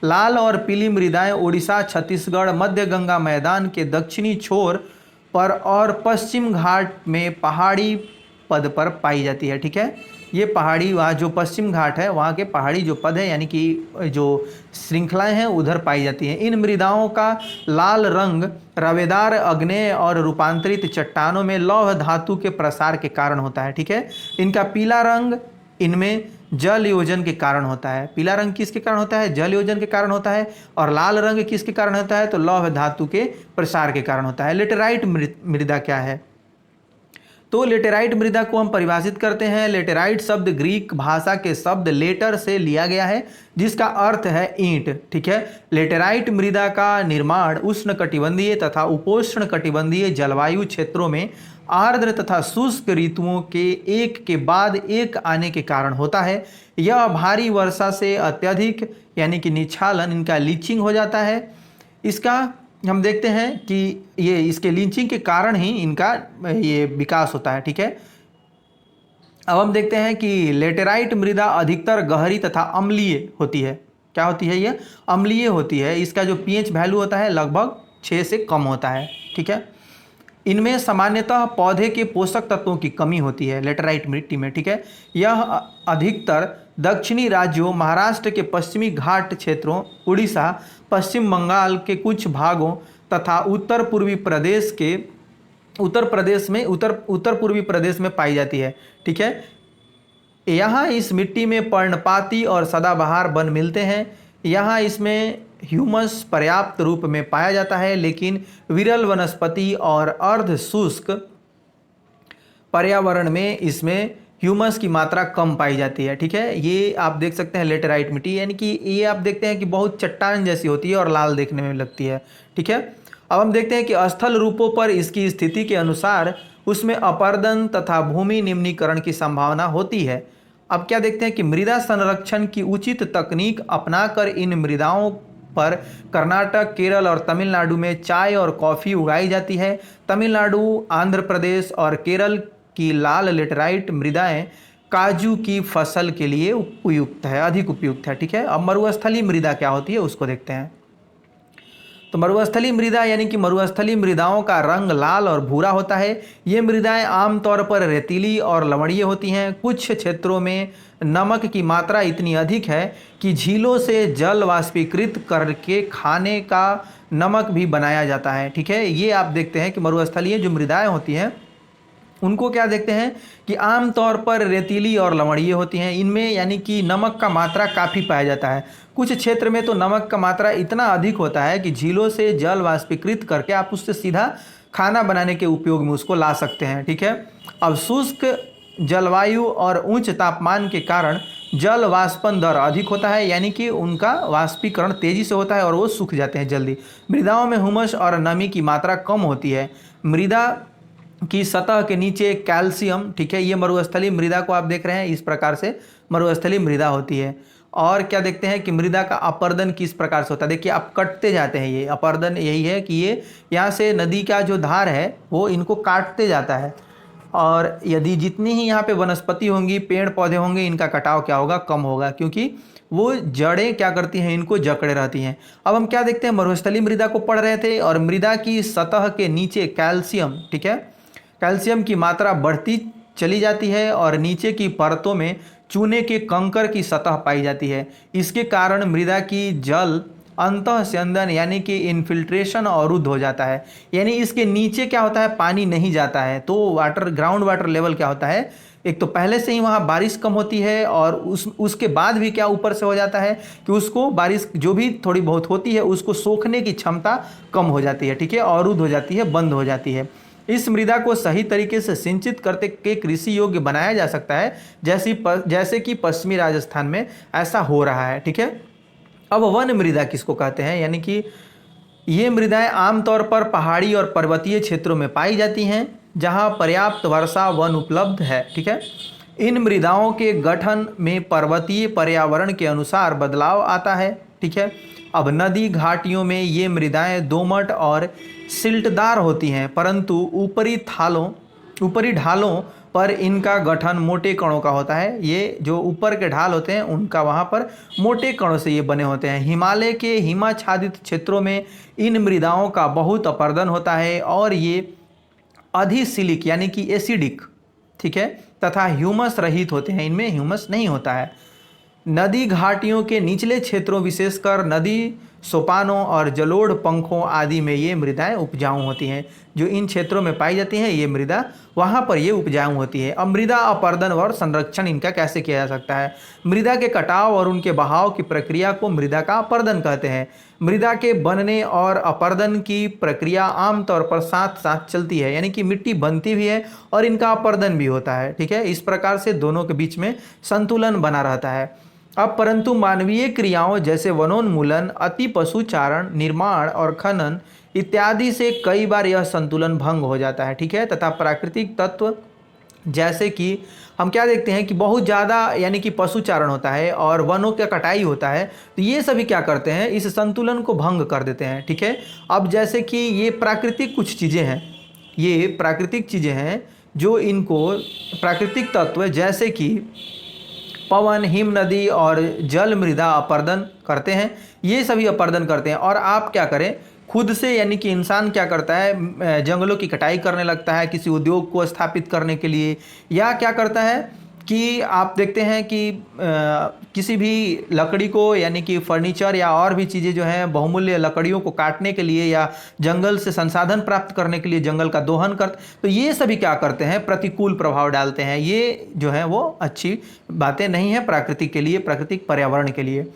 A: लाल और पीली मृदाएं उड़ीसा, छत्तीसगढ़, मध्य गंगा मैदान के दक्षिणी छोर पर और पश्चिम घाट में पहाड़ी पद पर पाई जाती है, ठीक है। ये पहाड़ी, वहाँ जो पश्चिम घाट है वहाँ के पहाड़ी जो पद है यानी कि जो श्रृंखलाएं हैं उधर पाई जाती हैं। इन मृदाओं का लाल रंग रवेदार आग्नेय और रूपांतरित चट्टानों में लौह धातु के प्रसार के कारण होता है, ठीक है। इनका पीला रंग इनमें जल योजन के कारण होता है। पीला रंग किसके कारण होता है, जल योजन के कारण होता है, और लाल रंग किसके कारण होता है, तो लौह धातु के प्रसार के कारण होता है। लेटेराइट मृदा क्या है, तो लेटेराइट मृदा को हम परिभाषित करते हैं। लेटेराइट शब्द ग्रीक भाषा के शब्द लेटर से लिया गया है, जिसका अर्थ है ईंट, ठीक है। लेटेराइट मृदा का निर्माण उष्णकटिबंधीय तथा उपोष्ण कटिबंधीय जलवायु क्षेत्रों में आर्द्र तथा शुष्क ऋतुओं के एक के बाद एक आने के कारण होता है। यह भारी वर्षा से अत्यधिक यानी कि निच्छालन, इनका लीचिंग हो जाता है। इसका हम देखते हैं कि ये इसके लीचिंग के कारण ही इनका ये विकास होता है, ठीक है। अब हम देखते हैं कि लेटेराइट मृदा अधिकतर गहरी तथा अम्लीय होती है। क्या होती है, ये अम्लीय होती है। इसका जो पीएच वैल्यू होता है लगभग 6 से कम होता है, ठीक है। इनमें सामान्यतः पौधे के पोषक तत्वों की कमी होती है लेटेराइट मिट्टी में, ठीक है। यह अधिकतर दक्षिणी राज्यों, महाराष्ट्र के पश्चिमी घाट क्षेत्रों, उड़ीसा, पश्चिम बंगाल के कुछ भागों तथा उत्तर पूर्वी प्रदेश में पाई जाती है, ठीक है। यहाँ इस मिट्टी में पर्णपाती और सदाबहार वन मिलते हैं। यहाँ इसमें ह्यूमस पर्याप्त रूप में पाया जाता है, लेकिन विरल वनस्पति और अर्ध शुष्क पर्यावरण में इसमें ह्यूमस की मात्रा कम पाई जाती है, ठीक है। ये आप देख सकते हैं लेटेराइट मिट्टी, यानी कि ये आप देखते हैं कि बहुत चट्टान जैसी होती है और लाल देखने में लगती है, ठीक है। अब हम देखते हैं कि स्थल रूपों पर इसकी स्थिति के अनुसार उसमें अपर्दन तथा भूमि निम्नीकरण की संभावना होती है। अब क्या देखते हैं कि मृदा संरक्षण की उचित तकनीक अपनाकर इन मृदाओं पर कर्नाटक, केरल और तमिलनाडु में चाय और कॉफ़ी उगाई जाती है। तमिलनाडु, आंध्र प्रदेश और केरल की लाल लेटेराइट मृदाएं काजू की फसल के लिए उपयुक्त है, अधिक उपयुक्त है, ठीक है। अब मरुस्थलीय मृदा क्या होती है उसको देखते हैं। तो मरुस्थलीय मृदा यानी कि मरुस्थलीय मृदाओं का रंग लाल और भूरा होता है। ये मृदाएं आमतौर पर रेतीली और लवणीय होती हैं। कुछ क्षेत्रों में नमक की मात्रा इतनी अधिक है कि झीलों से जल वाष्पीकृत करके खाने का नमक भी बनाया जाता है, ठीक है। ये आप देखते हैं कि मरुस्थलीय जो मृदाएं होती हैं उनको क्या देखते हैं कि आमतौर पर रेतीली और लवणीय होती हैं। इनमें यानी कि नमक का मात्रा काफ़ी पाया जाता है। कुछ क्षेत्र में तो नमक का मात्रा इतना अधिक होता है कि झीलों से जल वाष्पीकृत करके आप उससे सीधा खाना बनाने के उपयोग में उसको ला सकते हैं, ठीक है। अब शुष्क जलवायु और उच्च तापमान के कारण जल वाष्पन दर अधिक होता है, यानी कि उनका वाष्पीकरण तेज़ी से होता है और वो सूख जाते हैं जल्दी। मृदाओं में हुमस और नमी की मात्रा कम होती है। मृदा की सतह के नीचे कैल्शियम, ठीक है। ये मरुस्थलीय मृदा को आप देख रहे हैं, इस प्रकार से मरुस्थलीय मृदा होती है। और क्या देखते हैं कि मृदा का अपर्दन किस प्रकार से होता है। देखिए आप कटते जाते हैं, ये अपर्दन यही है कि ये यहाँ से नदी का जो धार है वो इनको काटते जाता है, और यदि जितनी ही यहाँ पे वनस्पति होंगी, पेड़ पौधे होंगे, इनका कटाव क्या होगा, कम होगा, क्योंकि वो जड़ें क्या करती हैं, इनको जकड़े रहती हैं। अब हम क्या देखते हैं, मरुस्थलीय मृदा को पढ़ रहे थे, और मृदा की सतह के नीचे कैल्शियम, ठीक है, कैल्शियम की मात्रा बढ़ती चली जाती है और नीचे की परतों में चूने के कंकर की सतह पाई जाती है। इसके कारण मृदा की जल अंतःस्यंदन यानी कि इन्फिल्ट्रेशन अवरुद्ध हो जाता है, यानी इसके नीचे क्या होता है, पानी नहीं जाता है, तो वाटर ग्राउंड वाटर लेवल क्या होता है, एक तो पहले से ही वहाँ बारिश कम होती है और उसके बाद भी क्या ऊपर से हो जाता है कि उसको बारिश जो भी थोड़ी बहुत होती है उसको सोखने की क्षमता कम हो जाती है, ठीक है, अवरुद्ध हो जाती है, बंद हो जाती है। इस मृदा को सही तरीके से सिंचित करते के कृषि योग्य बनाया जा सकता है, जैसे कि पश्चिमी राजस्थान में ऐसा हो रहा है, ठीक है। अब वन मृदा किसको कहते हैं, यानी कि ये मृदाएं आमतौर पर पहाड़ी और पर्वतीय क्षेत्रों में पाई जाती हैं जहां पर्याप्त वर्षा वन उपलब्ध है, ठीक है। इन मृदाओं के गठन में पर्वतीय पर्यावरण के अनुसार बदलाव आता है, ठीक है। अब नदी घाटियों में ये मृदाएं दोमट और सिल्टदार होती हैं, परंतु ऊपरी ढालों पर इनका गठन मोटे कणों का होता है। ये जो ऊपर के ढाल होते हैं उनका वहाँ पर मोटे कणों से ये बने होते हैं। हिमालय के हिमाच्छादित क्षेत्रों में इन मृदाओं का बहुत अपर्दन होता है और ये अधिसिलिक यानी कि एसिडिक, ठीक है, तथा ह्यूमस रहित होते हैं, इनमें ह्यूमस नहीं होता है। नदी घाटियों के निचले क्षेत्रों विशेषकर नदी सोपानों और जलोढ़ पंखों आदि में ये मृदाएं उपजाऊ होती हैं। जो इन क्षेत्रों में पाई जाती हैं ये मृदा, वहाँ पर ये उपजाऊ होती है। अब मृदा अपर्दन और संरक्षण इनका कैसे किया जा सकता है। मृदा के कटाव और उनके बहाव की प्रक्रिया को मृदा का अपर्दन कहते हैं। मृदा के बनने और अपर्दन की प्रक्रिया आमतौर पर साथ साथ चलती है, यानी कि मिट्टी बनती भी है और इनका अपर्दन भी होता है, ठीक है। इस प्रकार से दोनों के बीच में संतुलन बना रहता है। अब परंतु मानवीय क्रियाओं जैसे वनोन्मूलन, अति पशुचारण, निर्माण और खनन इत्यादि से कई बार यह संतुलन भंग हो जाता है, ठीक है। तथा प्राकृतिक तत्व जैसे कि हम क्या देखते हैं कि बहुत ज़्यादा यानी कि पशुचारण होता है और वनों का कटाई होता है, तो ये सभी क्या करते हैं, इस संतुलन को भंग कर देते हैं, ठीक है। अब जैसे कि ये प्राकृतिक कुछ चीज़ें हैं, ये प्राकृतिक चीज़ें हैं जो इनको प्राकृतिक तत्व जैसे कि पवन, हिम नदी और जल मृदा अपर्दन करते हैं, ये सभी अपर्दन करते हैं। और आप क्या करें, खुद से यानी कि इंसान क्या करता है, जंगलों की कटाई करने लगता है किसी उद्योग को स्थापित करने के लिए, या क्या करता है कि आप देखते हैं कि किसी भी लकड़ी को यानी कि फर्नीचर या और भी चीज़ें जो हैं बहुमूल्य लकड़ियों को काटने के लिए या जंगल से संसाधन प्राप्त करने के लिए जंगल का दोहन करते, तो ये सभी क्या करते हैं, प्रतिकूल प्रभाव डालते हैं। ये जो है वो अच्छी बातें नहीं है प्राकृतिक के लिए, प्राकृतिक पर्यावरण के लिए।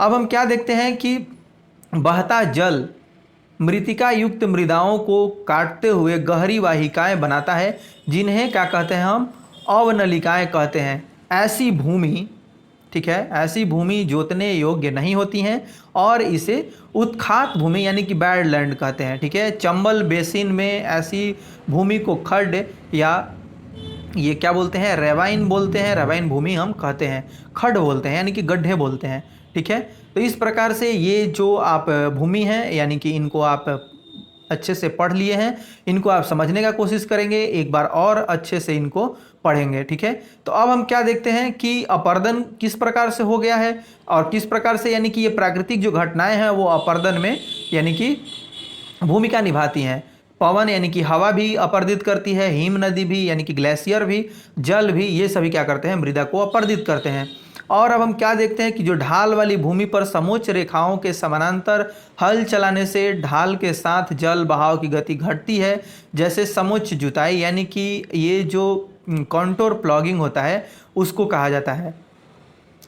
A: अब हम क्या देखते हैं कि बहता जल मृतिका युक्त मृदाओं को काटते हुए गहरी वाहिकाएं बनाता है, जिन्हें क्या कहते हैं हम, अवनलिकाएं कहते हैं। ऐसी भूमि, ठीक है, ऐसी भूमि जोतने योग्य नहीं होती हैं और इसे उत्खात भूमि यानी कि बैड लैंड कहते हैं, ठीक है। चंबल बेसिन में ऐसी भूमि को खड्ड या ये क्या बोलते हैं, रेवाइन बोलते हैं, रेवाइन भूमि हम कहते हैं, खड्ड बोलते हैं यानी कि गड्ढे बोलते हैं, ठीक है। तो इस प्रकार से ये जो आप भूमि है यानी कि इनको आप अच्छे से पढ़ लिए हैं, इनको आप समझने का कोशिश करेंगे, एक बार और अच्छे से इनको पढ़ेंगे, ठीक है। तो अब हम क्या देखते हैं कि अपर्दन किस प्रकार से हो गया है और किस प्रकार से यानी कि ये प्राकृतिक जो घटनाएं हैं वो अपर्दन में यानी कि भूमिका निभाती हैं। पवन यानी कि हवा भी अपर्दित करती है, हिम नदी भी यानी कि ग्लेशियर भी, जल भी, ये सभी क्या करते हैं, मृदा को अपर्दित करते हैं। और अब हम क्या देखते हैं कि जो ढाल वाली भूमि पर समोच्च रेखाओं के समानांतर हल चलाने से ढाल के साथ जल बहाव की गति घटती है, जैसे समोच्च जुताई यानी कि ये जो कॉन्टोर प्लॉगिंग होता है उसको कहा जाता है।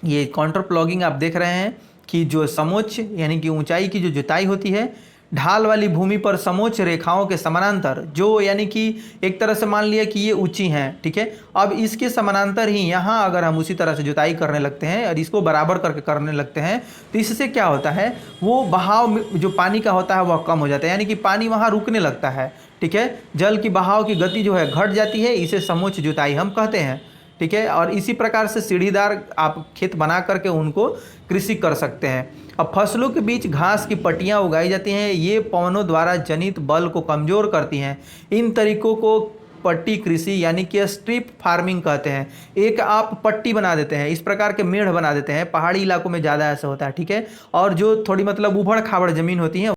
A: ये कॉन्टोर प्लॉगिंग आप देख रहे हैं कि जो समोच्च यानी कि ऊंचाई की जो जुताई होती है ढाल वाली भूमि पर समोच्च रेखाओं के समानांतर, जो यानी कि एक तरह से मान लिया कि ये ऊंची हैं, ठीक है। अब इसके समानांतर ही यहाँ अगर हम उसी तरह से जुताई करने लगते हैं और इसको बराबर करके करने लगते हैं तो इससे क्या होता है, वो बहाव जो पानी का होता है वह कम हो जाता है, यानी कि पानी वहाँ रुकने लगता है, ठीक है। जल की बहाव की गति जो है घट जाती है, इसे समोच्च जुताई हम कहते हैं, ठीक है। और इसी प्रकार से सीढ़ीदार आप खेत बना करके उनको कृषि कर सकते हैं। अब फसलों के बीच घास की पट्टियां उगाई जाती हैं, ये पवनों द्वारा जनित बल को कमज़ोर करती हैं। इन तरीकों को पट्टी कृषि यानी कि स्ट्रिप फार्मिंग कहते हैं। एक आप पट्टी बना देते हैं, इस प्रकार के मेढ़ बना देते हैं, पहाड़ी इलाकों में ज़्यादा ऐसा होता है, ठीक है। और जो थोड़ी मतलब उबड़ खाबड़ ज़मीन होती है।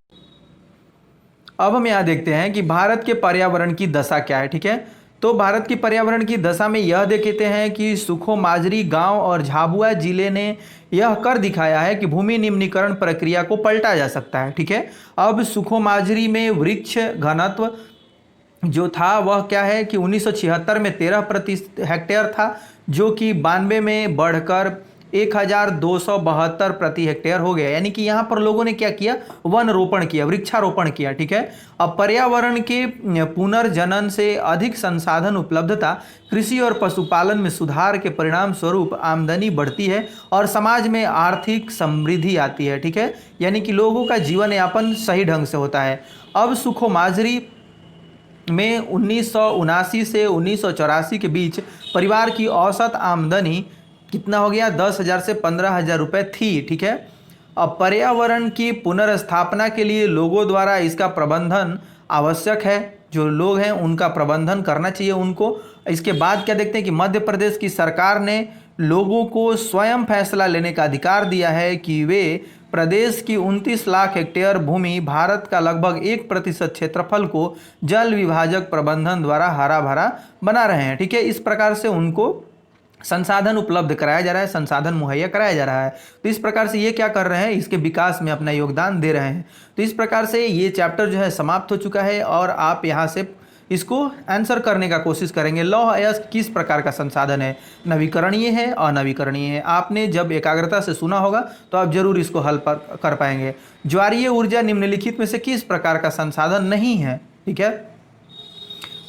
A: अब हम यहाँ देखते हैं कि भारत के पर्यावरण की दशा क्या है, ठीक है। तो भारत की पर्यावरण की दशा में यह देखते हैं कि सुखो माजरी गांव और झाबुआ जिले ने यह कर दिखाया है कि भूमि निम्नीकरण प्रक्रिया को पलटा जा सकता है, ठीक है। अब सुखो माजरी में वृक्ष घनत्व जो था वह क्या है कि 1976 में 13 प्रति हेक्टेयर था, जो कि 92 में बढ़कर 1272 प्रति हेक्टेयर हो गया। यानी कि यहाँ पर लोगों ने क्या किया, वन रोपण किया, वृक्षारोपण किया। ठीक है। अब पर्यावरण के पुनर्जनन से अधिक संसाधन उपलब्धता, कृषि और पशुपालन में सुधार के परिणाम स्वरूप आमदनी बढ़ती है और समाज में आर्थिक समृद्धि आती है। ठीक है। यानी कि लोगों का जीवन यापन सही ढंग से होता है। अब सुखो माजरी में 1979 से 1984 के बीच परिवार की औसत आमदनी कितना हो गया, 10,000 से 15,000 रुपये थी। ठीक है। अब पर्यावरण की पुनर्स्थापना के लिए लोगों द्वारा इसका प्रबंधन आवश्यक है। जो लोग हैं उनका प्रबंधन करना चाहिए उनको। इसके बाद क्या देखते हैं कि मध्य प्रदेश की सरकार ने लोगों को स्वयं फैसला लेने का अधिकार दिया है कि वे प्रदेश की 29 लाख हेक्टेयर भूमि, भारत का लगभग 1% क्षेत्रफल को जल विभाजक प्रबंधन द्वारा हरा भरा बना रहे हैं। ठीक है। इस प्रकार से उनको संसाधन उपलब्ध कराया जा रहा है, संसाधन मुहैया कराया जा रहा है। तो इस प्रकार से ये क्या कर रहे हैं, इसके विकास में अपना योगदान दे रहे हैं। तो इस प्रकार से ये चैप्टर जो है समाप्त हो चुका है और आप यहाँ से इसको आंसर करने का कोशिश करेंगे। लौह अयस्क किस प्रकार का संसाधन है, नवीकरणीय है, अनवीकरणीय है। आपने जब एकाग्रता से सुना होगा तो आप जरूर इसको हल कर पाएंगे। ज्वारीय ऊर्जा निम्नलिखित में से किस प्रकार का संसाधन नहीं है। ठीक है।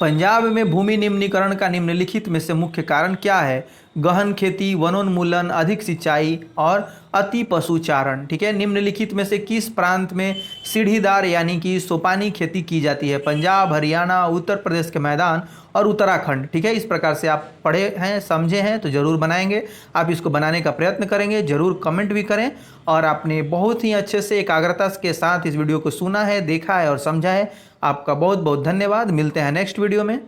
A: पंजाब में भूमि निम्नीकरण का निम्नलिखित में से मुख्य कारण क्या है, गहन खेती, वनोन्मूलन, अधिक सिंचाई और अति पशुचारण। ठीक है। निम्नलिखित में से किस प्रांत में सीढ़ीदार यानी कि सोपानी खेती की जाती है, पंजाब, हरियाणा, उत्तर प्रदेश के मैदान और उत्तराखंड। ठीक है। इस प्रकार से आप पढ़े हैं, समझे हैं तो ज़रूर बनाएंगे। आप इसको बनाने का प्रयत्न करेंगे, ज़रूर कमेंट भी करें। और आपने बहुत ही अच्छे से एकाग्रता के साथ इस वीडियो को सुना है, देखा है और समझा है। आपका बहुत बहुत धन्यवाद। मिलते हैं नेक्स्ट वीडियो में।